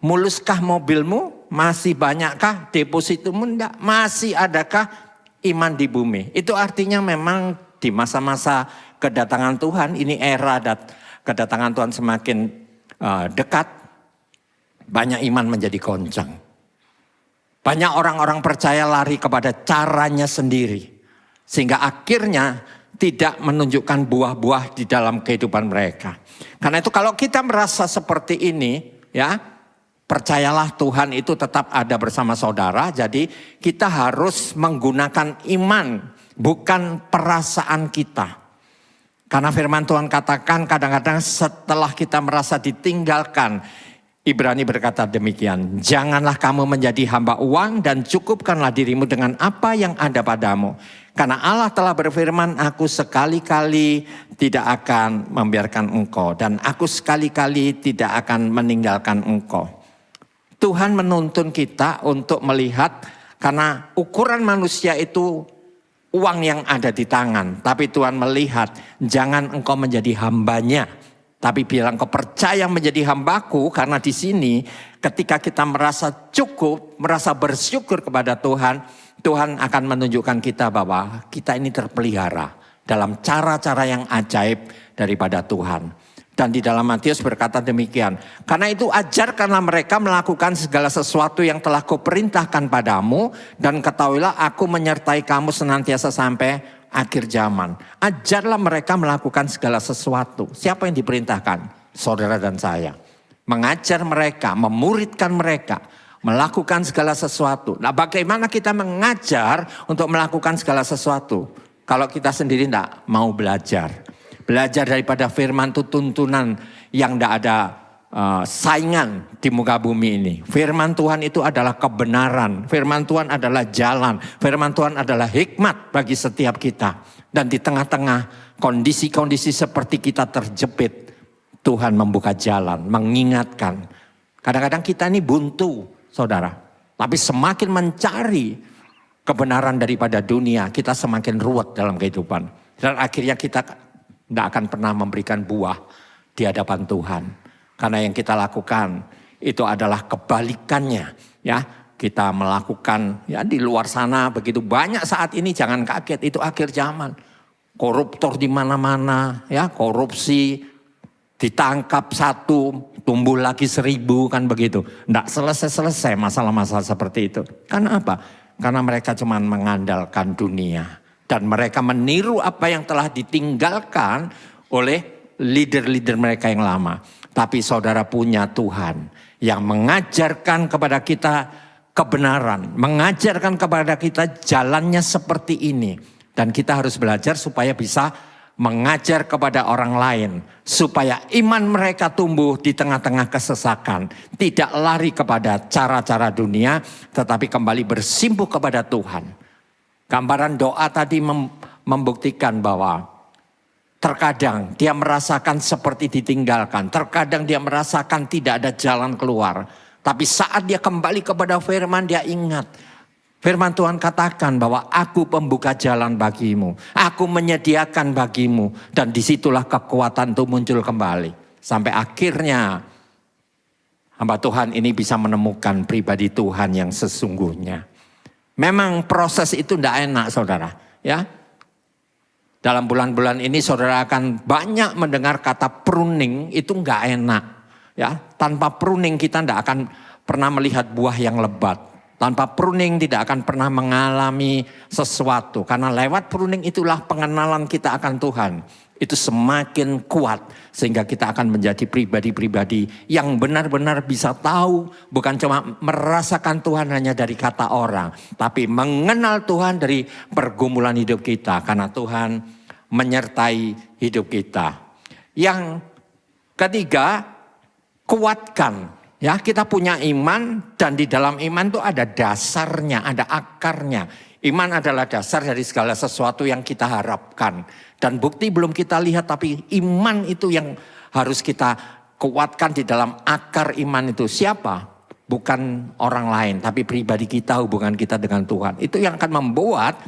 S6: muluskah mobilmu? Masih banyakkah depositomu? Enggak. Masih adakah iman di bumi? Itu artinya memang di masa-masa kedatangan Tuhan, ini era kedatangan Tuhan semakin dekat, banyak iman menjadi goncang. Banyak orang-orang percaya lari kepada caranya sendiri, sehingga akhirnya tidak menunjukkan buah-buah di dalam kehidupan mereka. Karena itu kalau kita merasa seperti ini, ya, percayalah Tuhan itu tetap ada bersama saudara. Jadi kita harus menggunakan iman, bukan perasaan kita. Karena firman Tuhan katakan kadang-kadang setelah kita merasa ditinggalkan, Ibrani berkata demikian, janganlah kamu menjadi hamba uang dan cukupkanlah dirimu dengan apa yang ada padamu. Karena Allah telah berfirman, aku sekali-kali tidak akan membiarkan engkau dan aku sekali-kali tidak akan meninggalkan engkau. Tuhan menuntun kita untuk melihat, karena ukuran manusia itu uang yang ada di tangan. Tapi Tuhan melihat, jangan engkau menjadi hambanya, tapi bilang kau percaya menjadi hambaku. Karena di sini ketika kita merasa cukup, merasa bersyukur kepada Tuhan, Tuhan akan menunjukkan kita bahwa kita ini terpelihara dalam cara-cara yang ajaib daripada Tuhan. Dan di dalam Matius berkata demikian, karena itu ajarkanlah mereka melakukan segala sesuatu yang telah kuperintahkan padamu, dan ketahuilah aku menyertai kamu senantiasa sampai akhir zaman. Ajarlah mereka melakukan segala sesuatu. Siapa yang diperintahkan? Saudara dan saya. Mengajar mereka, memuridkan mereka, melakukan segala sesuatu. Nah, bagaimana kita mengajar untuk melakukan segala sesuatu kalau kita sendiri tidak mau belajar? Belajar daripada firman itu tuntunan yang tidak ada saingan di muka bumi ini. Firman Tuhan itu adalah kebenaran. Firman Tuhan adalah jalan. Firman Tuhan adalah hikmat bagi setiap kita. Dan di tengah-tengah kondisi-kondisi seperti kita terjepit, Tuhan membuka jalan, mengingatkan. Kadang-kadang kita ini buntu, saudara. Tapi semakin mencari kebenaran daripada dunia, kita semakin ruwet dalam kehidupan. Dan akhirnya kita tidak akan pernah memberikan buah di hadapan Tuhan. Karena yang kita lakukan itu adalah kebalikannya. Ya, kita melakukan ya di luar sana begitu banyak saat ini, jangan kaget, itu akhir zaman. Koruptor di mana-mana, ya, korupsi Ditangkap satu, tumbuh lagi 1000 kan begitu. Tidak selesai-selesai masalah-masalah seperti itu. Karena apa? Karena mereka cuma mengandalkan dunia. Dan mereka meniru apa yang telah ditinggalkan oleh leader-leader mereka yang lama. Tapi saudara punya Tuhan yang mengajarkan kepada kita kebenaran. Mengajarkan kepada kita jalannya seperti ini. Dan kita harus belajar supaya bisa mengajar kepada orang lain. Supaya iman mereka tumbuh di tengah-tengah kesesakan. Tidak lari kepada cara-cara dunia, tetapi kembali bersimpuh kepada Tuhan. Gambaran doa tadi membuktikan bahwa terkadang dia merasakan seperti ditinggalkan. Terkadang dia merasakan tidak ada jalan keluar. Tapi saat dia kembali kepada firman, dia ingat. Firman Tuhan katakan bahwa aku pembuka jalan bagimu. Aku menyediakan bagimu. Dan disitulah kekuatan itu muncul kembali. Sampai akhirnya hamba Tuhan ini bisa menemukan pribadi Tuhan yang sesungguhnya. Memang proses itu tidak enak saudara. Ya. Dalam bulan-bulan ini saudara akan banyak mendengar kata pruning, itu nggak enak. Ya, tanpa pruning kita tidak akan pernah melihat buah yang lebat. Tanpa pruning tidak akan pernah mengalami sesuatu. Karena lewat pruning itulah pengenalan kita akan Tuhan. Itu semakin kuat sehingga kita akan menjadi pribadi-pribadi yang benar-benar bisa tahu. Bukan cuma merasakan Tuhan hanya dari kata orang. Tapi mengenal Tuhan dari pergumulan hidup kita. Karena Tuhan menyertai hidup kita. Yang ketiga, kuatkan. Ya, kita punya iman dan di dalam iman itu ada dasarnya, ada akarnya. Iman adalah dasar dari segala sesuatu yang kita harapkan. Dan bukti belum kita lihat, tapi iman itu yang harus kita kuatkan di dalam akar iman itu. Siapa? Bukan orang lain, tapi pribadi kita, hubungan kita dengan Tuhan. Itu yang akan membuat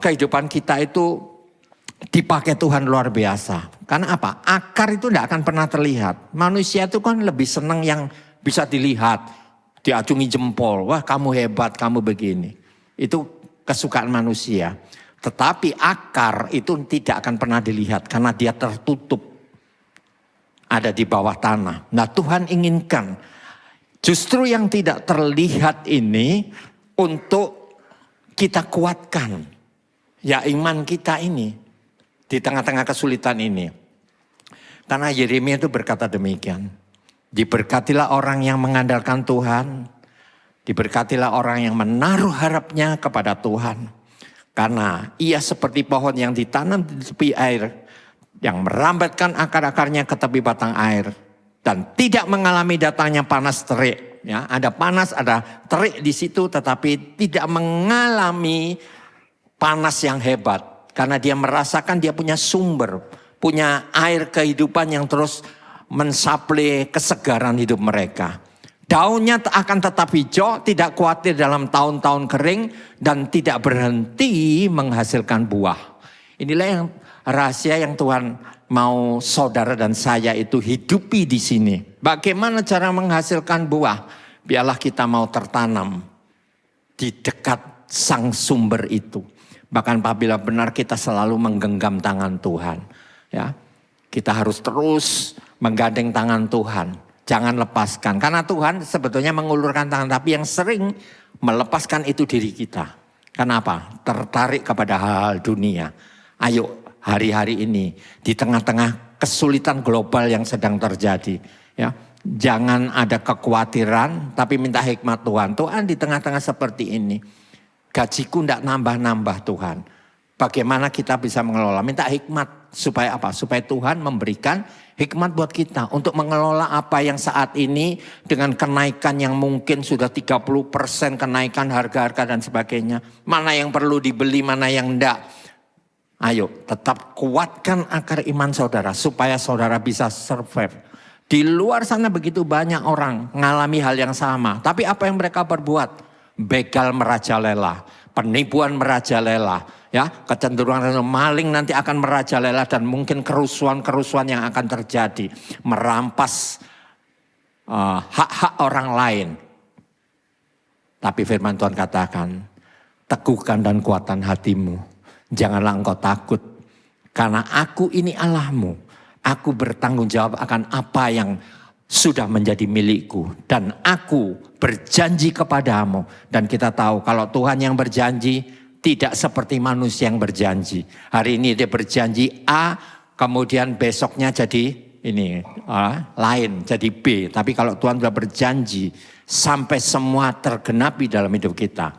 S6: kehidupan kita itu dipakai Tuhan luar biasa. Karena apa? Akar itu tidak akan pernah terlihat. Manusia itu kan lebih senang yang bisa dilihat. Diacungi jempol. Wah, kamu hebat, kamu begini. Itu kesukaan manusia. Tetapi akar itu tidak akan pernah dilihat. Karena dia tertutup. Ada di bawah tanah. Nah, Tuhan inginkan justru yang tidak terlihat ini untuk kita kuatkan. Ya, iman kita ini. Di tengah-tengah kesulitan ini. Karena Yeremia itu berkata demikian. Diberkatilah orang yang mengandalkan Tuhan. Diberkatilah orang yang menaruh harapnya kepada Tuhan. Karena ia seperti pohon yang ditanam di tepi air. Yang merambatkan akar-akarnya ke tepi batang air. Dan tidak mengalami datangnya panas terik. Ya, ada panas, ada terik di situ. Tetapi tidak mengalami panas yang hebat. Karena dia merasakan dia punya sumber, punya air kehidupan yang terus mensuplai kesegaran hidup mereka. Daunnya akan tetap hijau, tidak khawatir dalam tahun-tahun kering, dan tidak berhenti menghasilkan buah. Inilah yang rahasia yang Tuhan mau saudara dan saya itu hidupi di sini. Bagaimana cara menghasilkan buah? Biarlah kita mau tertanam di dekat sang sumber itu. Bahkan apabila benar kita selalu menggenggam tangan Tuhan. Ya, kita harus terus menggandeng tangan Tuhan. Jangan lepaskan. Karena Tuhan sebetulnya mengulurkan tangan. Tapi yang sering melepaskan itu diri kita. Kenapa? Tertarik kepada hal-hal dunia. Ayo hari-hari ini di tengah-tengah kesulitan global yang sedang terjadi. Ya, jangan ada kekhawatiran tapi minta hikmat Tuhan. Tuhan di tengah-tengah seperti ini. Gajiku tidak nambah-nambah Tuhan. Bagaimana kita bisa mengelola? Minta hikmat supaya apa? Supaya Tuhan memberikan hikmat buat kita. Untuk mengelola apa yang saat ini dengan kenaikan yang mungkin sudah 30% kenaikan harga-harga dan sebagainya. Mana yang perlu dibeli, mana yang enggak. Ayo tetap kuatkan akar iman saudara. Supaya saudara bisa survive. Di luar sana begitu banyak orang mengalami hal yang sama. Tapi apa yang mereka perbuat? Begal merajalela, penipuan merajalela, ya, kecenderungan maling nanti akan merajalela dan mungkin kerusuhan-kerusuhan yang akan terjadi, merampas hak-hak orang lain. Tapi firman Tuhan katakan, teguhkan dan kuatkan hatimu, janganlah engkau takut, karena aku ini Allahmu. Aku bertanggung jawab akan apa yang sudah menjadi milikku. Dan aku berjanji kepadamu. Dan kita tahu kalau Tuhan yang berjanji tidak seperti manusia yang berjanji. Hari ini dia berjanji A, kemudian besoknya jadi ini lain, jadi B. Tapi kalau Tuhan sudah berjanji sampai semua tergenapi dalam hidup kita,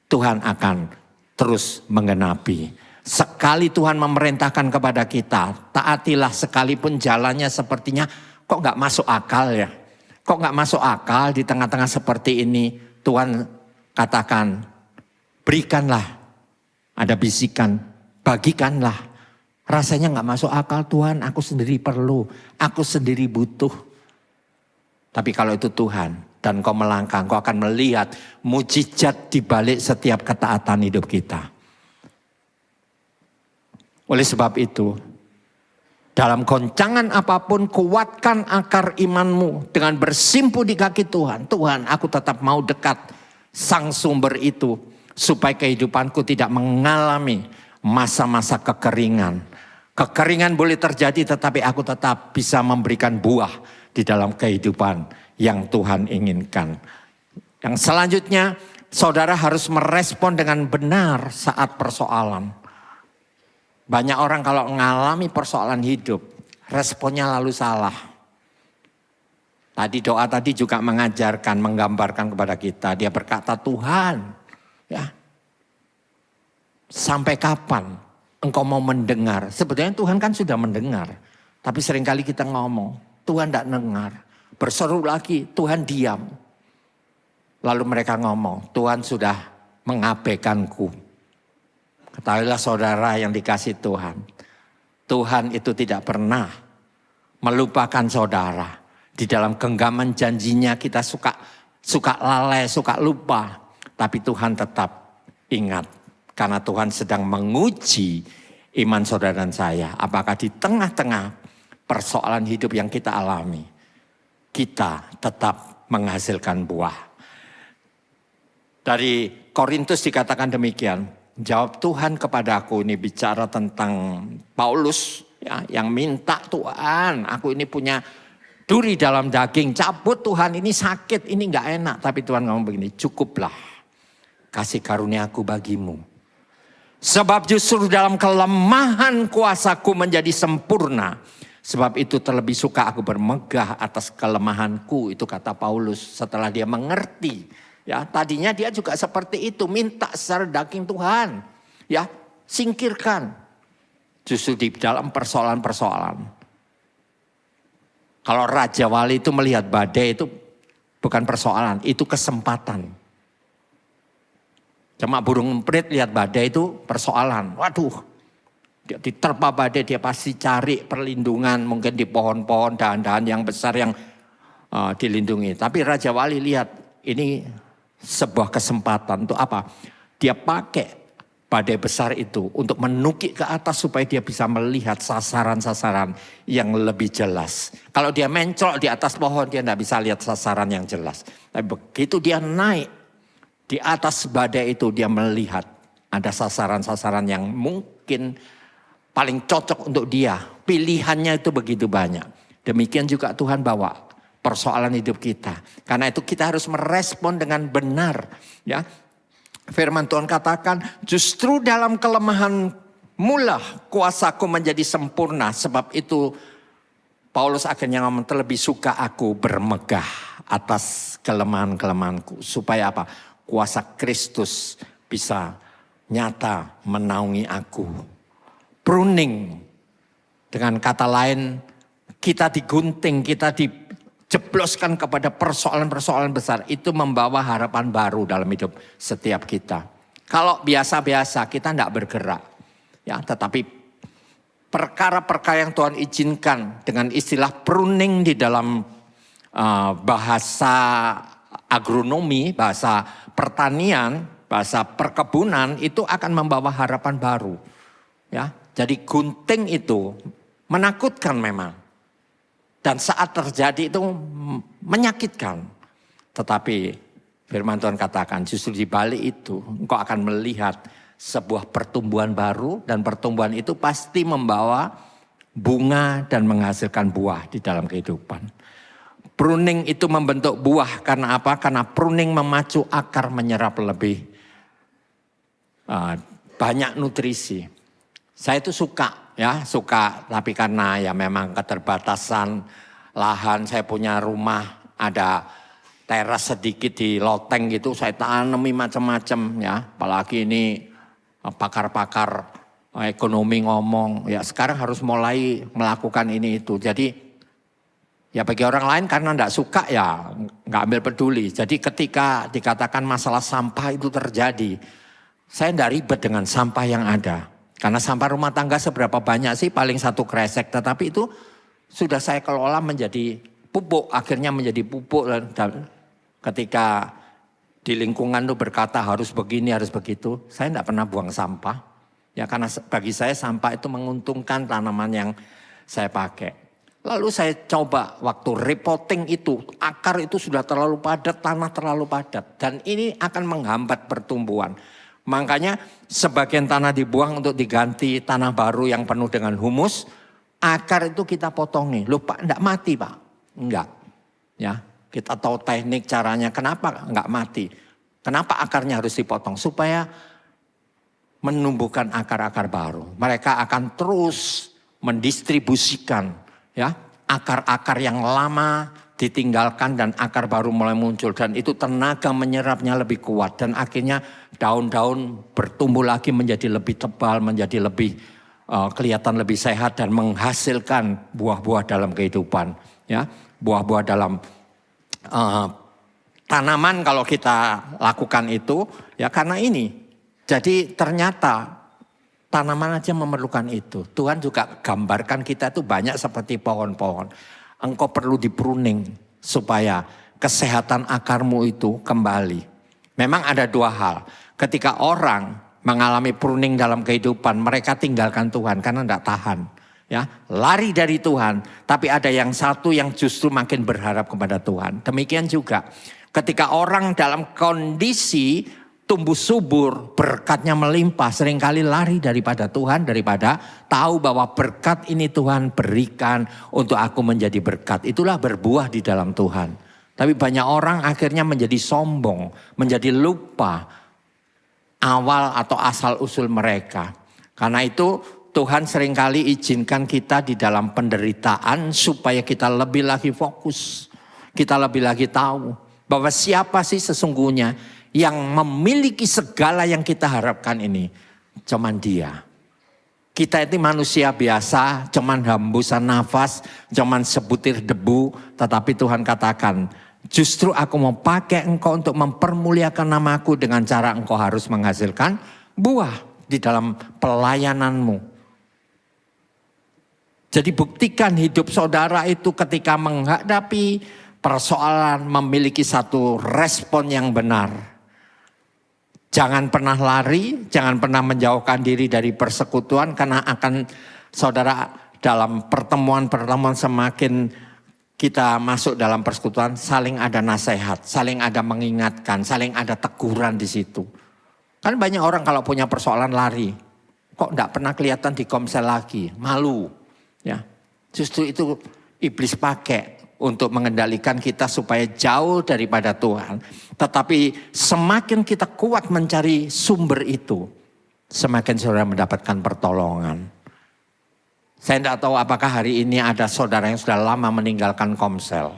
S6: Tuhan akan terus menggenapi. Sekali Tuhan memerintahkan kepada kita, taatilah sekalipun jalannya sepertinya kok gak masuk akal ya. Kok gak masuk akal di tengah-tengah seperti ini. Tuhan katakan, berikanlah. Ada bisikan, bagikanlah. Rasanya gak masuk akal Tuhan, aku sendiri perlu. Aku sendiri butuh. Tapi kalau itu Tuhan dan kau melangkah, kau akan melihat mujizat di balik setiap ketaatan hidup kita. Oleh sebab itu, dalam goncangan apapun, kuatkan akar imanmu dengan bersimpu di kaki Tuhan. Tuhan, aku tetap mau dekat sang sumber itu, supaya kehidupanku tidak mengalami masa-masa kekeringan. Kekeringan boleh terjadi, tetapi aku tetap bisa memberikan buah di dalam kehidupan yang Tuhan inginkan. Yang selanjutnya, saudara harus merespon dengan benar saat persoalan. Banyak orang kalau mengalami persoalan hidup, responnya lalu salah. Tadi doa tadi juga mengajarkan, menggambarkan kepada kita. Dia berkata, Tuhan, ya, sampai kapan engkau mau mendengar? Sebetulnya Tuhan kan sudah mendengar. Tapi seringkali kita ngomong, Tuhan tidak dengar. Berseru lagi, Tuhan diam. Lalu mereka ngomong, Tuhan sudah mengabaikanku. Ketahuilah saudara yang dikasih Tuhan. Tuhan itu tidak pernah melupakan saudara. Di dalam genggaman janjinya kita suka lalai, suka lupa. Tapi Tuhan tetap ingat. Karena Tuhan sedang menguji iman saudara dan saya. Apakah di tengah-tengah persoalan hidup yang kita alami, kita tetap menghasilkan buah. Dari Korintus dikatakan demikian. Jawab Tuhan kepadaku, ini bicara tentang Paulus ya, yang minta Tuhan, aku ini punya duri dalam daging, cabut Tuhan, ini sakit, ini gak enak. Tapi Tuhan ngomong begini, cukuplah kasih karuniaku bagimu. Sebab justru dalam kelemahan kuasaku menjadi sempurna. Sebab itu terlebih suka aku bermegah atas kelemahanku, itu kata Paulus setelah dia mengerti. Ya, tadinya dia juga seperti itu, minta secara daging Tuhan. Ya, singkirkan. Justru di dalam persoalan-persoalan. Kalau Raja Wali itu melihat badai itu bukan persoalan, itu kesempatan. Cuma burung emprit lihat badai itu persoalan. Waduh, dia diterpa badai, dia pasti cari perlindungan. Mungkin di pohon-pohon, dahan-dahan yang besar yang dilindungi. Tapi Raja Wali lihat ini sebuah kesempatan untuk apa? Dia pakai badai besar itu untuk menukik ke atas supaya dia bisa melihat sasaran-sasaran yang lebih jelas. Kalau dia mencrok di atas pohon dia tidak bisa lihat sasaran yang jelas. Tapi begitu dia naik di atas badai itu dia melihat ada sasaran-sasaran yang mungkin paling cocok untuk dia. Pilihannya itu begitu banyak. Demikian juga Tuhan bawa persoalan hidup kita. Karena itu kita harus merespon dengan benar. Ya, firman Tuhan katakan, justru dalam kelemahan mula kuasaku menjadi sempurna. Sebab itu Paulus akhirnya ngomong, terlebih suka aku bermegah atas kelemahan-kelemahanku. Supaya apa? Kuasa Kristus bisa nyata menaungi aku. Pruning. Dengan kata lain, kita digunting, kita dijebloskan kepada persoalan-persoalan besar. Itu membawa harapan baru dalam hidup setiap kita. Kalau biasa-biasa kita tidak bergerak. Ya, tetapi perkara-perkara yang Tuhan izinkan dengan istilah pruning di dalam bahasa agronomi, bahasa pertanian, bahasa perkebunan itu akan membawa harapan baru. Ya, jadi gunting itu menakutkan memang. Dan saat terjadi itu menyakitkan. Tetapi firman Tuhan katakan justru di balik itu engkau akan melihat sebuah pertumbuhan baru. Dan pertumbuhan itu pasti membawa bunga dan menghasilkan buah di dalam kehidupan. Pruning itu membentuk buah karena apa? Karena pruning memacu akar menyerap lebih banyak nutrisi. Saya itu suka tapi karena ya memang keterbatasan lahan, saya punya rumah ada teras sedikit di loteng gitu, saya tanami macam-macam ya. Apalagi ini pakar-pakar ekonomi ngomong, ya sekarang harus mulai melakukan ini itu. Jadi ya bagi orang lain karena enggak suka ya enggak ambil peduli. Jadi ketika dikatakan masalah sampah itu terjadi, saya enggak ribet dengan sampah yang ada. Karena sampah rumah tangga seberapa banyak sih, paling 1 kresek. Tetapi itu sudah saya kelola menjadi pupuk, akhirnya menjadi pupuk. Dan ketika di lingkungan itu berkata harus begini, harus begitu, saya enggak pernah buang sampah. Ya karena bagi saya sampah itu menguntungkan tanaman yang saya pakai. Lalu saya coba waktu repotting itu, akar itu sudah terlalu padat, tanah terlalu padat. Dan ini akan menghambat pertumbuhan. Makanya sebagian tanah dibuang untuk diganti tanah baru yang penuh dengan humus. Akar itu kita potongi. Loh Pak, enggak mati Pak? Enggak. Ya, kita tahu teknik caranya. Kenapa enggak mati? Kenapa akarnya harus dipotong? Supaya menumbuhkan akar-akar baru. Mereka akan terus mendistribusikan ya akar-akar yang lama ditinggalkan dan akar baru mulai muncul. Dan itu tenaga menyerapnya lebih kuat. Dan akhirnya daun-daun bertumbuh lagi menjadi lebih tebal, menjadi lebih kelihatan lebih sehat dan menghasilkan buah-buah dalam kehidupan. Ya, buah-buah dalam tanaman kalau kita lakukan itu ya karena ini. Jadi ternyata tanaman aja memerlukan itu. Tuhan juga gambarkan kita itu banyak seperti pohon-pohon. Engkau perlu di-pruning supaya kesehatan akarmu itu kembali. Memang ada 2 hal. Ketika orang mengalami pruning dalam kehidupan, mereka tinggalkan Tuhan karena tidak tahan. Ya, lari dari Tuhan. Tapi ada yang satu yang justru makin berharap kepada Tuhan. Demikian juga ketika orang dalam kondisi tumbuh subur, berkatnya melimpah, seringkali lari daripada Tuhan, daripada tahu bahwa berkat ini Tuhan berikan untuk aku menjadi berkat. Itulah berbuah di dalam Tuhan. Tapi banyak orang akhirnya menjadi sombong, menjadi lupa awal atau asal usul mereka. Karena itu Tuhan seringkali izinkan kita di dalam penderitaan supaya kita lebih lagi fokus. Kita lebih lagi tahu bahwa siapa sih sesungguhnya yang memiliki segala yang kita harapkan ini. Cuman Dia. Kita itu manusia biasa, cuman hembusan nafas, cuman sebutir debu. Tetapi Tuhan katakan, justru aku mau pakai engkau untuk mempermuliakan namaku dengan cara engkau harus menghasilkan buah di dalam pelayananmu. Jadi buktikan hidup saudara itu ketika menghadapi persoalan memiliki satu respon yang benar. Jangan pernah lari, jangan pernah menjauhkan diri dari persekutuan karena akan saudara dalam pertemuan-pertemuan semakin kita masuk dalam persekutuan saling ada nasihat, saling ada mengingatkan, saling ada teguran di situ. Kan banyak orang kalau punya persoalan lari, kok enggak pernah kelihatan di komsel lagi, malu. Ya, justru itu iblis pakai untuk mengendalikan kita supaya jauh daripada Tuhan. Tetapi semakin kita kuat mencari sumber itu, semakin saudara mendapatkan pertolongan. Saya tidak tahu apakah hari ini ada saudara yang sudah lama meninggalkan komsel.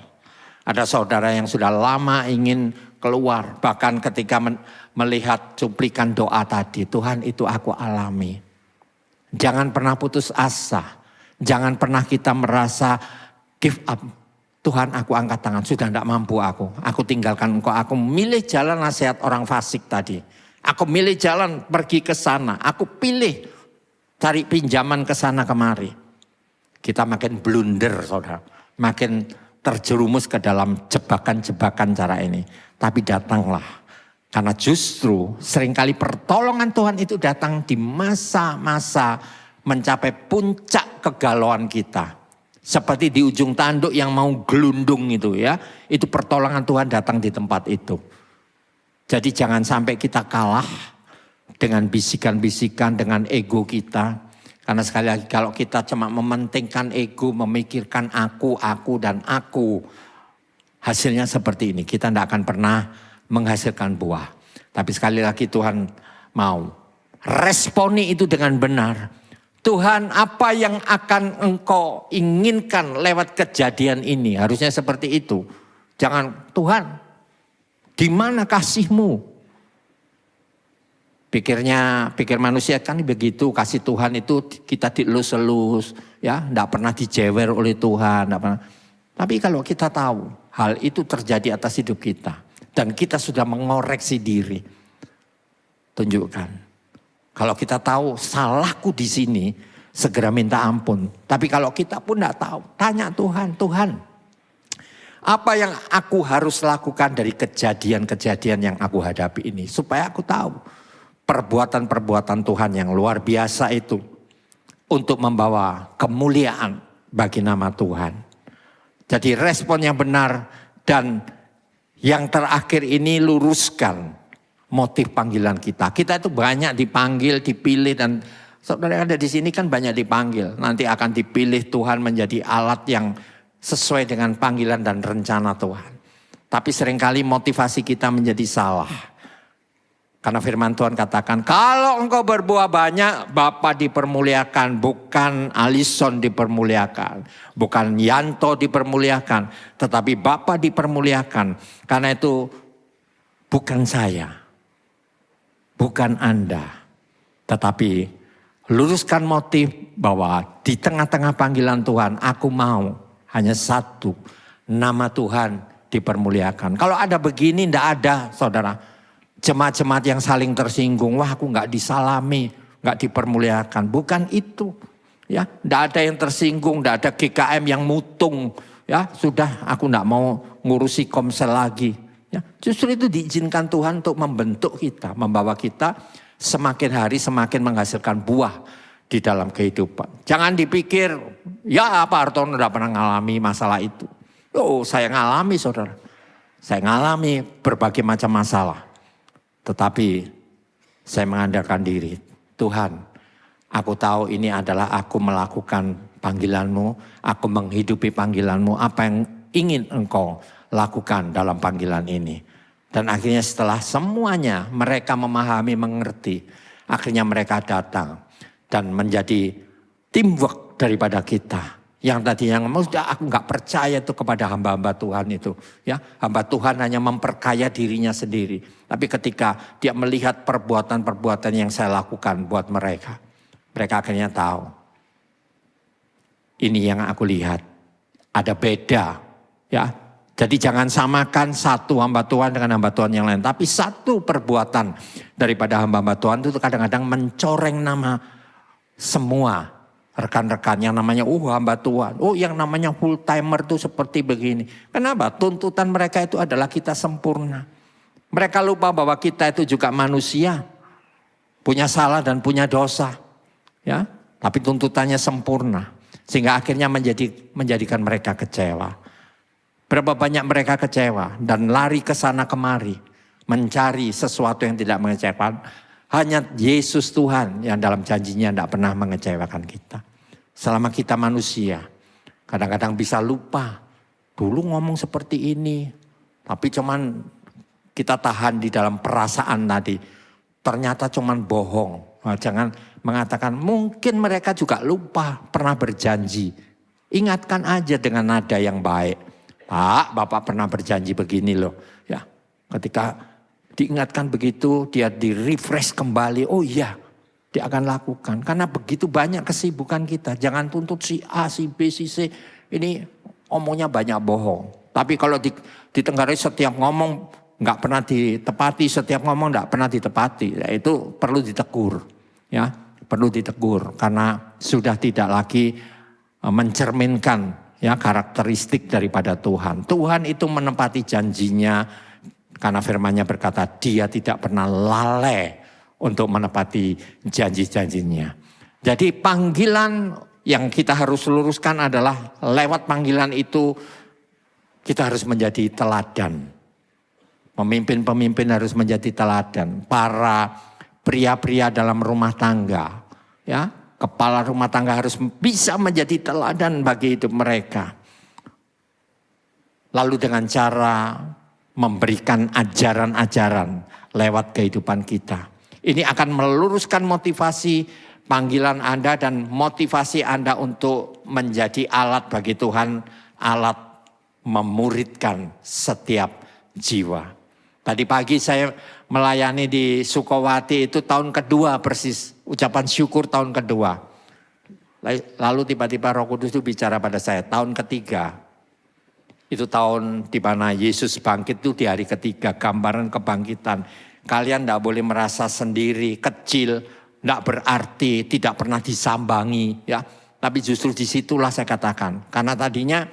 S6: Ada saudara yang sudah lama ingin keluar. Bahkan ketika melihat cuplikan doa tadi, Tuhan itu aku alami. Jangan pernah putus asa. Jangan pernah kita merasa give up. Tuhan aku angkat tangan, sudah tidak mampu aku. Aku tinggalkan engkau, aku milih jalan nasihat orang fasik tadi. Aku milih jalan pergi ke sana. Aku pilih cari pinjaman ke sana kemari. Kita makin blunder saudara. Makin terjerumus ke dalam jebakan-jebakan cara ini. Tapi datanglah. Karena justru seringkali pertolongan Tuhan itu datang di masa-masa mencapai puncak kegalauan kita. Seperti di ujung tanduk yang mau gelundung itu ya. Itu pertolongan Tuhan datang di tempat itu. Jadi jangan sampai kita kalah dengan bisikan-bisikan, dengan ego kita. Karena sekali lagi kalau kita cuma mementingkan ego, memikirkan aku, dan aku. Hasilnya seperti ini, kita tidak akan pernah menghasilkan buah. Tapi sekali lagi Tuhan mau responi itu dengan benar. Tuhan, apa yang akan engkau inginkan lewat kejadian ini? Harusnya seperti itu. Jangan, Tuhan, di mana kasih-Mu? Pikir manusia kan begitu, kasih Tuhan itu kita dielus-elus, ya, tidak pernah dijewer oleh Tuhan, tidak pernah. Tapi kalau kita tahu hal itu terjadi atas hidup kita dan kita sudah mengoreksi diri, tunjukkan. Kalau kita tahu salahku di sini, segera minta ampun. Tapi kalau kita pun tidak tahu, tanya Tuhan, Tuhan, apa yang aku harus lakukan dari kejadian-kejadian yang aku hadapi ini supaya aku tahu perbuatan-perbuatan Tuhan yang luar biasa itu untuk membawa kemuliaan bagi nama Tuhan. Jadi respon yang benar dan yang terakhir ini luruskan motif panggilan kita. Kita itu banyak dipanggil, dipilih dan saudara yang ada di sini kan banyak dipanggil. Nanti akan dipilih Tuhan menjadi alat yang sesuai dengan panggilan dan rencana Tuhan. Tapi seringkali motivasi kita menjadi salah. Karena firman Tuhan katakan, kalau engkau berbuah banyak, Bapa dipermuliakan, bukan Alison dipermuliakan, bukan Yanto dipermuliakan, tetapi Bapa dipermuliakan. Karena itu bukan saya, bukan Anda, tetapi luruskan motif bahwa di tengah-tengah panggilan Tuhan, aku mau hanya satu, nama Tuhan dipermuliakan. Kalau ada begini, tidak ada saudara. Jemaat-jemaat yang saling tersinggung, wah aku nggak disalami, nggak dipermuliakan. Bukan itu, ya, nggak ada yang tersinggung, nggak ada GKM yang mutung, ya sudah aku nggak mau ngurusi komsel lagi. Ya, justru itu diizinkan Tuhan untuk membentuk kita, membawa kita semakin hari semakin menghasilkan buah di dalam kehidupan. Jangan dipikir, ya Pak Hartono tidak pernah mengalami masalah itu. Oh saya ngalami saudara, saya ngalami berbagai macam masalah. Tetapi saya mengandalkan diri, Tuhan, aku tahu ini adalah aku melakukan panggilan-Mu, aku menghidupi panggilan-Mu, apa yang ingin Engkau lakukan dalam panggilan ini. Dan akhirnya setelah semuanya mereka memahami, mengerti, akhirnya mereka datang dan menjadi teamwork daripada kita. Yang tadi yang aku nggak percaya itu kepada hamba-hamba Tuhan itu, ya hamba Tuhan hanya memperkaya dirinya sendiri. Tapi ketika dia melihat perbuatan-perbuatan yang saya lakukan buat mereka, mereka akhirnya tahu. Ini yang aku lihat, ada beda, ya. Jadi jangan samakan satu hamba Tuhan dengan hamba Tuhan yang lain, tapi satu perbuatan daripada hamba-hamba Tuhan itu kadang-kadang mencoreng nama semua. Rekan-rekan yang namanya hamba Tuhan. Oh yang namanya full timer tuh seperti begini. Kenapa? Tuntutan mereka itu adalah kita sempurna. Mereka lupa bahwa kita itu juga manusia. Punya salah dan punya dosa. Ya, tapi tuntutannya sempurna. Sehingga akhirnya menjadikan mereka kecewa. Berapa banyak mereka kecewa dan lari ke sana kemari. Mencari sesuatu yang tidak mengecewakan. Hanya Yesus Tuhan yang dalam janjinya tidak pernah mengecewakan kita. Selama kita manusia, kadang-kadang bisa lupa. Dulu ngomong seperti ini, tapi cuman kita tahan di dalam perasaan tadi. Ternyata cuman bohong. Nah, jangan mengatakan mungkin mereka juga lupa pernah berjanji. Ingatkan aja dengan nada yang baik. Pak, Bapak pernah berjanji begini loh. Ya, ketika diingatkan begitu, dia di-refresh kembali. Oh iya, dia akan lakukan. Karena begitu banyak kesibukan kita. Jangan tuntut si A, si B, si C. Ini omongnya banyak bohong. Tapi kalau ditenggarai setiap ngomong nggak pernah ditepati, setiap ngomong nggak pernah ditepati. Ya, itu perlu ditegur. Ya, perlu ditegur. Karena sudah tidak lagi mencerminkan ya karakteristik daripada Tuhan. Tuhan itu menepati janjinya. Karena firman-Nya berkata dia tidak pernah lalai untuk menepati janji-janjinya. Jadi panggilan yang kita harus luruskan adalah lewat panggilan itu kita harus menjadi teladan. Pemimpin-pemimpin harus menjadi teladan. Para pria-pria dalam rumah tangga, ya, Kepala rumah tangga harus bisa menjadi teladan bagi hidup mereka. Lalu dengan cara memberikan ajaran-ajaran lewat kehidupan kita. Ini akan meluruskan motivasi panggilan Anda dan motivasi Anda untuk menjadi alat bagi Tuhan, alat memuridkan setiap jiwa. Tadi pagi saya melayani di Sukowati itu tahun kedua persis, ucapan syukur tahun kedua. Lalu tiba-tiba Roh Kudus itu bicara pada saya, tahun ketiga. Itu tahun di mana Yesus bangkit itu di hari ketiga, gambaran kebangkitan. Kalian tidak boleh merasa sendiri, kecil, tidak berarti, tidak pernah disambangi. Ya. Tapi justru disitulah saya katakan, karena tadinya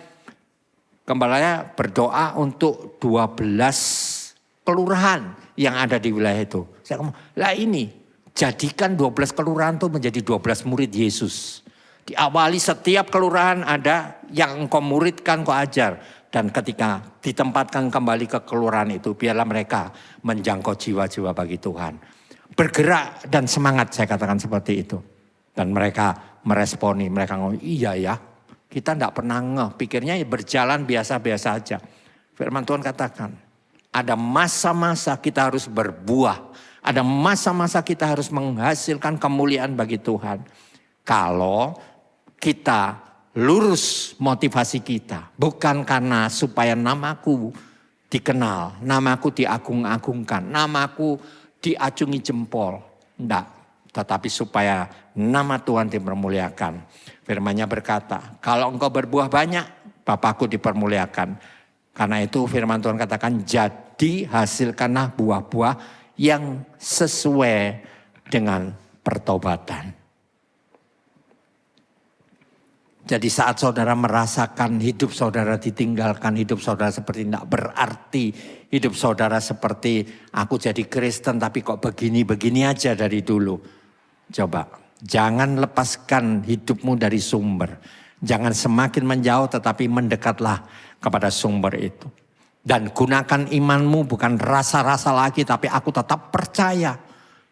S6: gembalanya berdoa untuk 12 kelurahan yang ada di wilayah itu. Saya ngomong, lah ini jadikan 12 kelurahan itu menjadi 12 murid Yesus. Diawali setiap kelurahan ada yang engkau muridkan, kau ajar. Dan ketika ditempatkan kembali ke kelurahan itu, biarlah mereka menjangkau jiwa-jiwa bagi Tuhan. Bergerak dan semangat, saya katakan seperti itu. Dan mereka meresponi, mereka ngomong, iya ya, kita tidak pernah ngeh, pikirnya berjalan biasa-biasa aja. Firman Tuhan katakan, ada masa-masa kita harus berbuah. Ada masa-masa kita harus menghasilkan kemuliaan bagi Tuhan. Kalau kita lurus motivasi kita. Bukan karena supaya namaku dikenal. Namaku diagung-agungkan. Namaku diacungi jempol. Tidak. Tetapi supaya nama Tuhan dipermuliakan. Firman-Nya berkata, kalau engkau berbuah banyak, Bapakku dipermuliakan. Karena itu firman Tuhan katakan, jadi hasilkanlah buah-buah yang sesuai dengan pertobatan. Jadi saat saudara merasakan hidup saudara ditinggalkan, hidup saudara seperti tidak berarti, hidup saudara seperti aku jadi Kristen tapi kok begini-begini aja dari dulu. Coba, jangan lepaskan hidupmu dari sumber. Jangan semakin menjauh tetapi mendekatlah kepada sumber itu. Dan gunakan imanmu bukan rasa-rasa lagi tapi aku tetap percaya.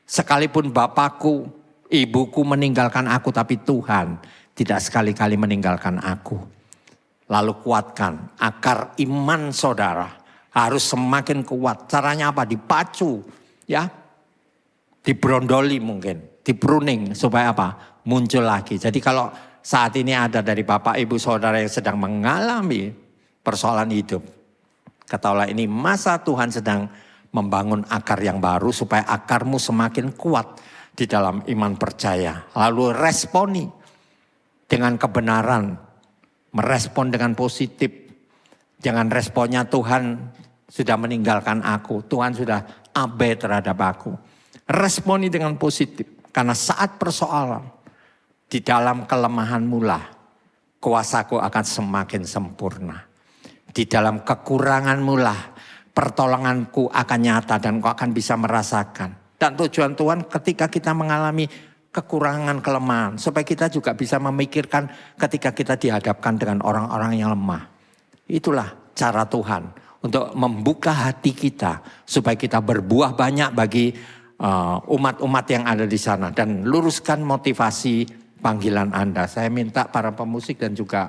S6: Sekalipun bapakku, ibuku meninggalkan aku tapi Tuhan tidak sekali-kali meninggalkan aku. Lalu kuatkan akar iman saudara harus semakin kuat. Caranya apa? Dipacu, ya, dibrondoli mungkin, dipruning supaya apa? Muncul lagi. Jadi kalau saat ini ada dari bapak ibu saudara yang sedang mengalami persoalan hidup, ketahuilah ini masa Tuhan sedang membangun akar yang baru supaya akarmu semakin kuat di dalam iman percaya. Lalu responi dengan kebenaran, merespon dengan positif. Jangan responnya Tuhan sudah meninggalkan aku, Tuhan sudah abai terhadap aku. Responi dengan positif, karena saat persoalan, di dalam kelemahanmu lah kuasaku akan semakin sempurna. Di dalam kekuranganmu lah pertolonganku akan nyata dan kau akan bisa merasakan. Dan tujuan Tuhan ketika kita mengalami kekurangan, kelemahan, supaya kita juga bisa memikirkan ketika kita dihadapkan dengan orang-orang yang lemah. Itulah cara Tuhan untuk membuka hati kita supaya kita berbuah banyak bagi umat-umat yang ada di sana. Dan luruskan motivasi panggilan Anda. Saya minta para pemusik dan juga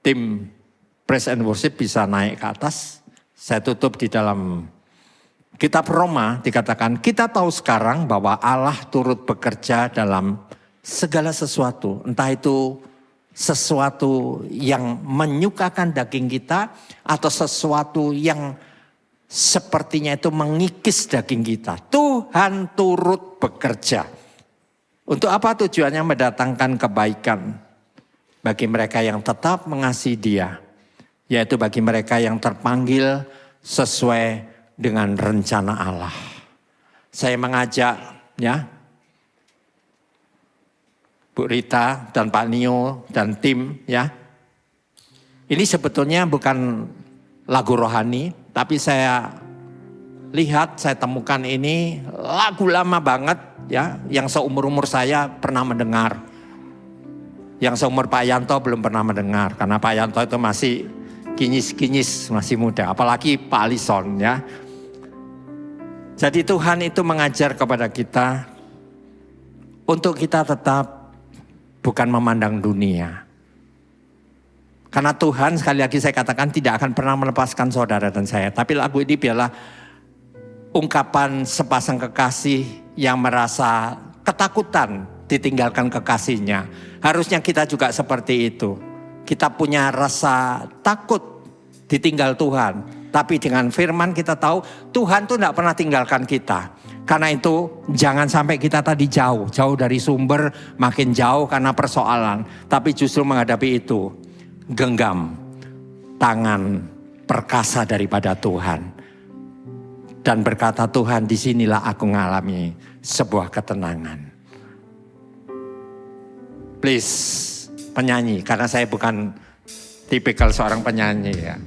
S6: tim praise and worship bisa naik ke atas. Saya tutup di dalam kitab Roma dikatakan, kita tahu sekarang bahwa Allah turut bekerja dalam segala sesuatu. Entah itu sesuatu yang menyukakan daging kita atau sesuatu yang sepertinya itu mengikis daging kita. Tuhan turut bekerja. Untuk apa tujuannya? Mendatangkan kebaikan bagi mereka yang tetap mengasihi Dia. Yaitu bagi mereka yang terpanggil sesuai dengan rencana Allah. Saya mengajak ya Bu Rita dan Pak Nio dan tim ya. Ini sebetulnya bukan lagu rohani, tapi saya lihat, saya temukan ini lagu lama banget ya, yang seumur-umur saya pernah mendengar. Yang seumur Pak Yanto belum pernah mendengar, karena Pak Yanto itu masih kinyis-kinyis, masih muda, apalagi Pak Alison ya. Jadi Tuhan itu mengajar kepada kita untuk kita tetap bukan memandang dunia. Karena Tuhan, sekali lagi saya katakan, tidak akan pernah melepaskan saudara dan saya. Tapi lagu ini biarlah ungkapan sepasang kekasih yang merasa ketakutan ditinggalkan kekasihnya. Harusnya kita juga seperti itu. Kita punya rasa takut ditinggal Tuhan. Tapi dengan firman kita tahu Tuhan tuh tidak pernah tinggalkan kita. Karena itu jangan sampai kita tadi jauh dari sumber, makin jauh karena persoalan. Tapi justru menghadapi itu, genggam tangan perkasa daripada Tuhan. Dan berkata, Tuhan, disinilah aku mengalami sebuah ketenangan. Please, penyanyi, karena saya bukan tipikal seorang penyanyi ya.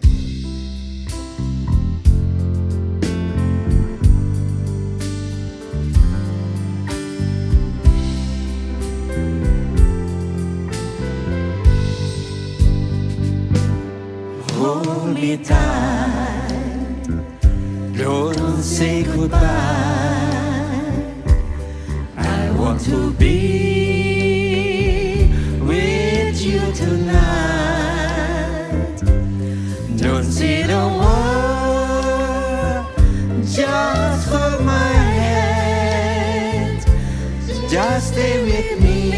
S6: Hold me tight, don't say goodbye. I want to be with you tonight. Don't say the word, just hold my hand. Just stay with me,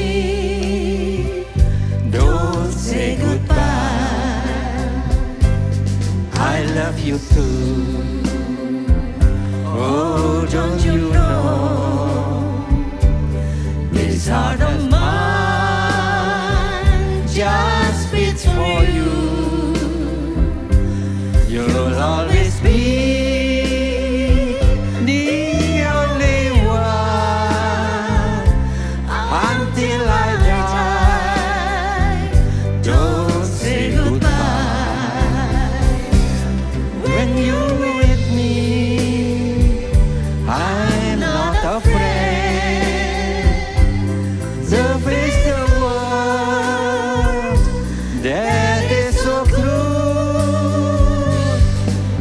S6: don't say goodbye. I love you too. Oh, don't you know? This heart of mine just beats for you. You'll always be the only one until I die. Don't say goodbye. When you're with me, I'm not afraid to face the world that is so cruel.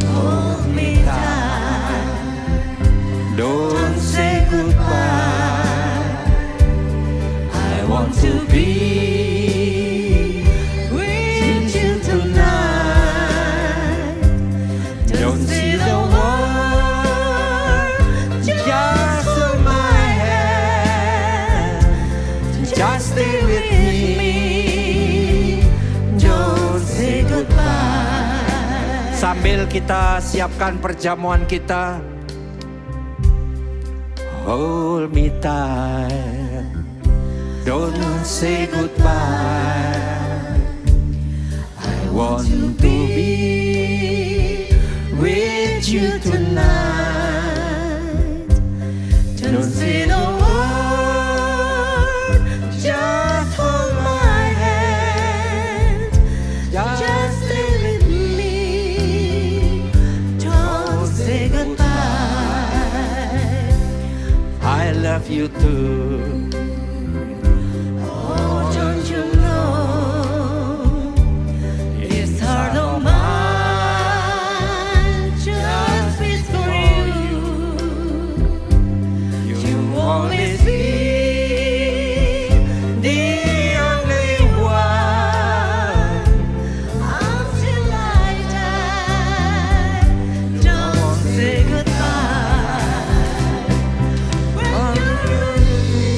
S6: Hold me tight, don't say goodbye. I want to be with you tonight. Don't say the word, just hold my hand. Just stay with me, don't say goodbye. Sambil kita siapkan perjamuan kita, hold me tight, don't say goodbye. I want to be with you tonight. Don't say the word, just hold my hand. Just stay with me, don't say goodbye. I love you too. Oh, don't you know? This heart of mine just beats for you. You always be the only one until I die. Don't say goodbye. When you're with me,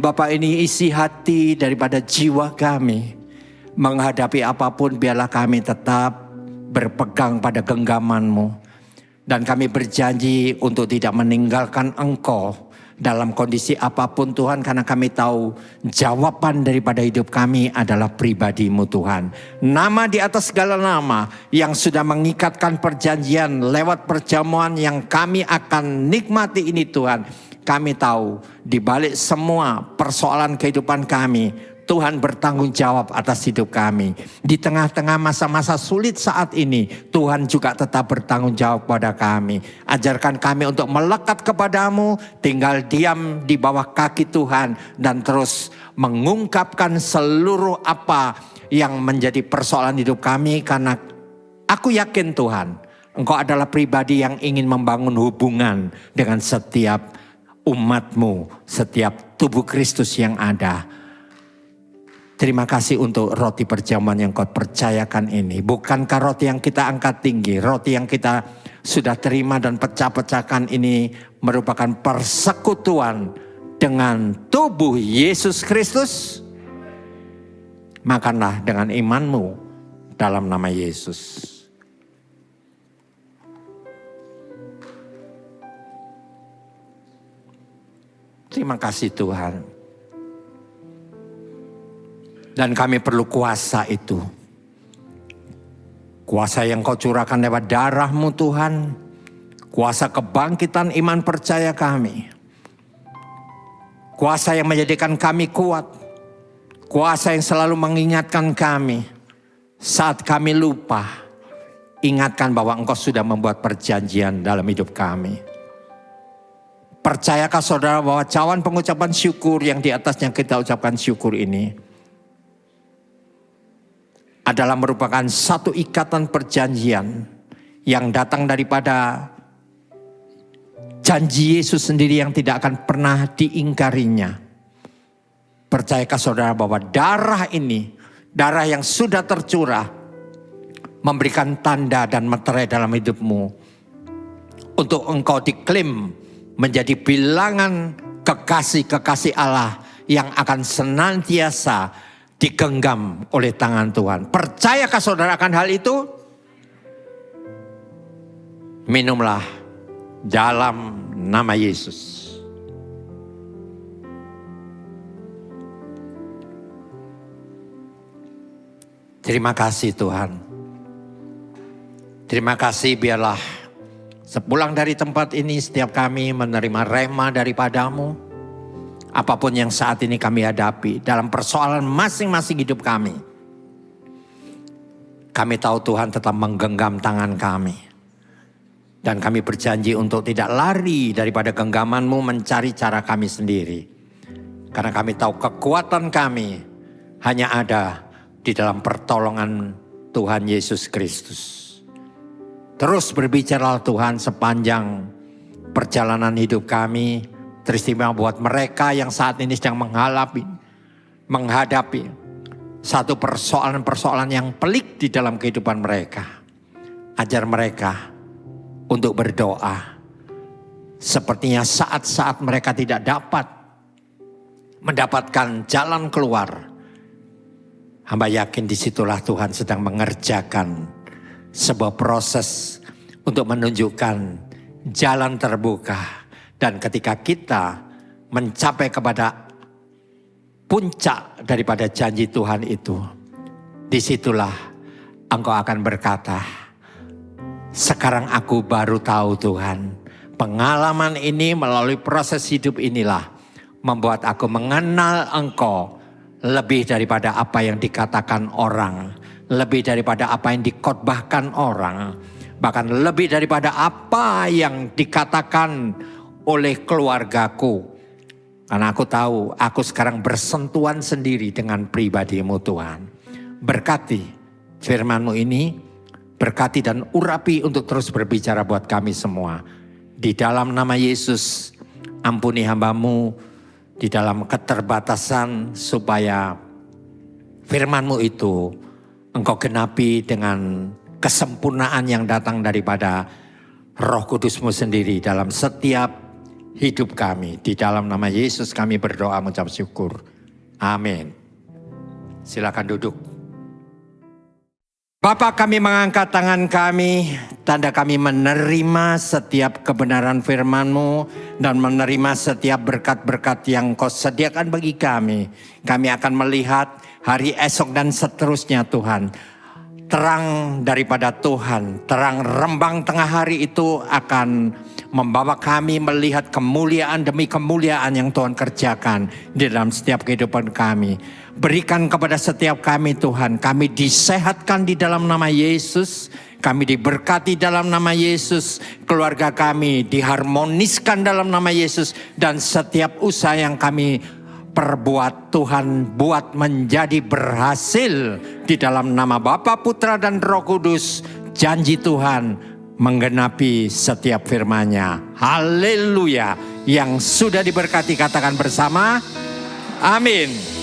S6: Bapa, ini isi hati daripada jiwa kami. Menghadapi apapun biarlah kami tetap berpegang pada genggaman-Mu. Dan kami berjanji untuk tidak meninggalkan Engkau dalam kondisi apapun Tuhan. Karena kami tahu jawaban daripada hidup kami adalah pribadi-Mu Tuhan. Nama di atas segala nama yang sudah mengikatkan perjanjian lewat perjamuan yang kami akan nikmati ini Tuhan. Kami tahu di balik semua persoalan kehidupan kami, Tuhan bertanggung jawab atas hidup kami. Di tengah-tengah masa-masa sulit saat ini, Tuhan juga tetap bertanggung jawab pada kami. Ajarkan kami untuk melekat kepadamu, tinggal diam di bawah kaki Tuhan, dan terus mengungkapkan seluruh apa yang menjadi persoalan hidup kami. Karena aku yakin Tuhan, Engkau adalah pribadi yang ingin membangun hubungan dengan setiap umat-Mu, setiap tubuh Kristus yang ada. Terima kasih untuk roti perjamuan yang Kau percayakan ini. Bukankah roti yang kita angkat tinggi, roti yang kita sudah terima dan pecah-pecahkan ini merupakan persekutuan dengan tubuh Yesus Kristus? Makanlah dengan iman-Mu dalam nama Yesus. Terima kasih Tuhan. Dan kami perlu kuasa itu. Kuasa yang Kau curahkan lewat darah-Mu Tuhan. Kuasa kebangkitan iman percaya kami. Kuasa yang menjadikan kami kuat. Kuasa yang selalu mengingatkan kami. Saat kami lupa, ingatkan bahwa Engkau sudah membuat perjanjian dalam hidup kami. Percayakah saudara bahwa cawan pengucapan syukur yang di atasnya kita ucapkan syukur ini adalah merupakan satu ikatan perjanjian yang datang daripada janji Yesus sendiri yang tidak akan pernah diingkarinya. Percayakah saudara bahwa darah ini, darah yang sudah tercurah, memberikan tanda dan meterai dalam hidupmu untuk engkau diklaim menjadi bilangan kekasih-kekasih Allah yang akan senantiasa digenggam oleh tangan Tuhan. Percayakah saudara akan hal itu? Minumlah dalam nama Yesus. Terima kasih Tuhan. Terima kasih, biarlah sepulang dari tempat ini setiap kami menerima rema daripada-Mu. Apapun yang saat ini kami hadapi dalam persoalan masing-masing hidup kami. Kami tahu Tuhan tetap menggenggam tangan kami. Dan kami berjanji untuk tidak lari daripada genggaman-Mu mencari cara kami sendiri. Karena kami tahu kekuatan kami hanya ada di dalam pertolongan Tuhan Yesus Kristus. Terus berbicara Tuhan sepanjang perjalanan hidup kami. Teristimewa buat mereka yang saat ini sedang menghadapi satu persoalan-persoalan yang pelik di dalam kehidupan mereka. Ajar mereka untuk berdoa. Sepertinya saat-saat mereka tidak dapat mendapatkan jalan keluar. Hamba yakin disitulah Tuhan sedang mengerjakan sebuah proses untuk menunjukkan jalan terbuka. Dan ketika kita mencapai kepada puncak daripada janji Tuhan itu, disitulah Engkau akan berkata, sekarang aku baru tahu Tuhan. Pengalaman ini melalui proses hidup inilah membuat aku mengenal Engkau lebih daripada apa yang dikatakan orang. Lebih daripada apa yang dikhotbahkan orang. Bahkan lebih daripada apa yang dikatakan oleh keluargaku. Karena aku tahu aku sekarang bersentuhan sendiri dengan pribadi-Mu Tuhan. Berkati firman-Mu ini. Berkati dan urapi untuk terus berbicara buat kami semua. Di dalam nama Yesus, ampuni hamba-Mu di dalam keterbatasan supaya firman-Mu itu Engkau genapi dengan kesempurnaan yang datang daripada Roh Kudus-Mu sendiri dalam setiap hidup kami. Di dalam nama Yesus kami berdoa mengucap syukur. Amin. Silakan duduk. Bapa, kami mengangkat tangan kami, tanda kami menerima setiap kebenaran firman-Mu dan menerima setiap berkat-berkat yang Kau sediakan bagi kami. Kami akan melihat hari esok dan seterusnya Tuhan. Terang daripada Tuhan, terang rembang tengah hari itu akan membawa kami melihat kemuliaan demi kemuliaan yang Tuhan kerjakan di dalam setiap kehidupan kami. Berikan kepada setiap kami Tuhan, kami disehatkan di dalam nama Yesus, kami diberkati dalam nama Yesus, keluarga kami diharmoniskan dalam nama Yesus, dan setiap usaha yang kami perbuat Tuhan buat menjadi berhasil di dalam nama Bapa, Putra dan Roh Kudus. Janji Tuhan menggenapi setiap firman-Nya. Haleluya. Yang sudah diberkati katakan bersama, amin.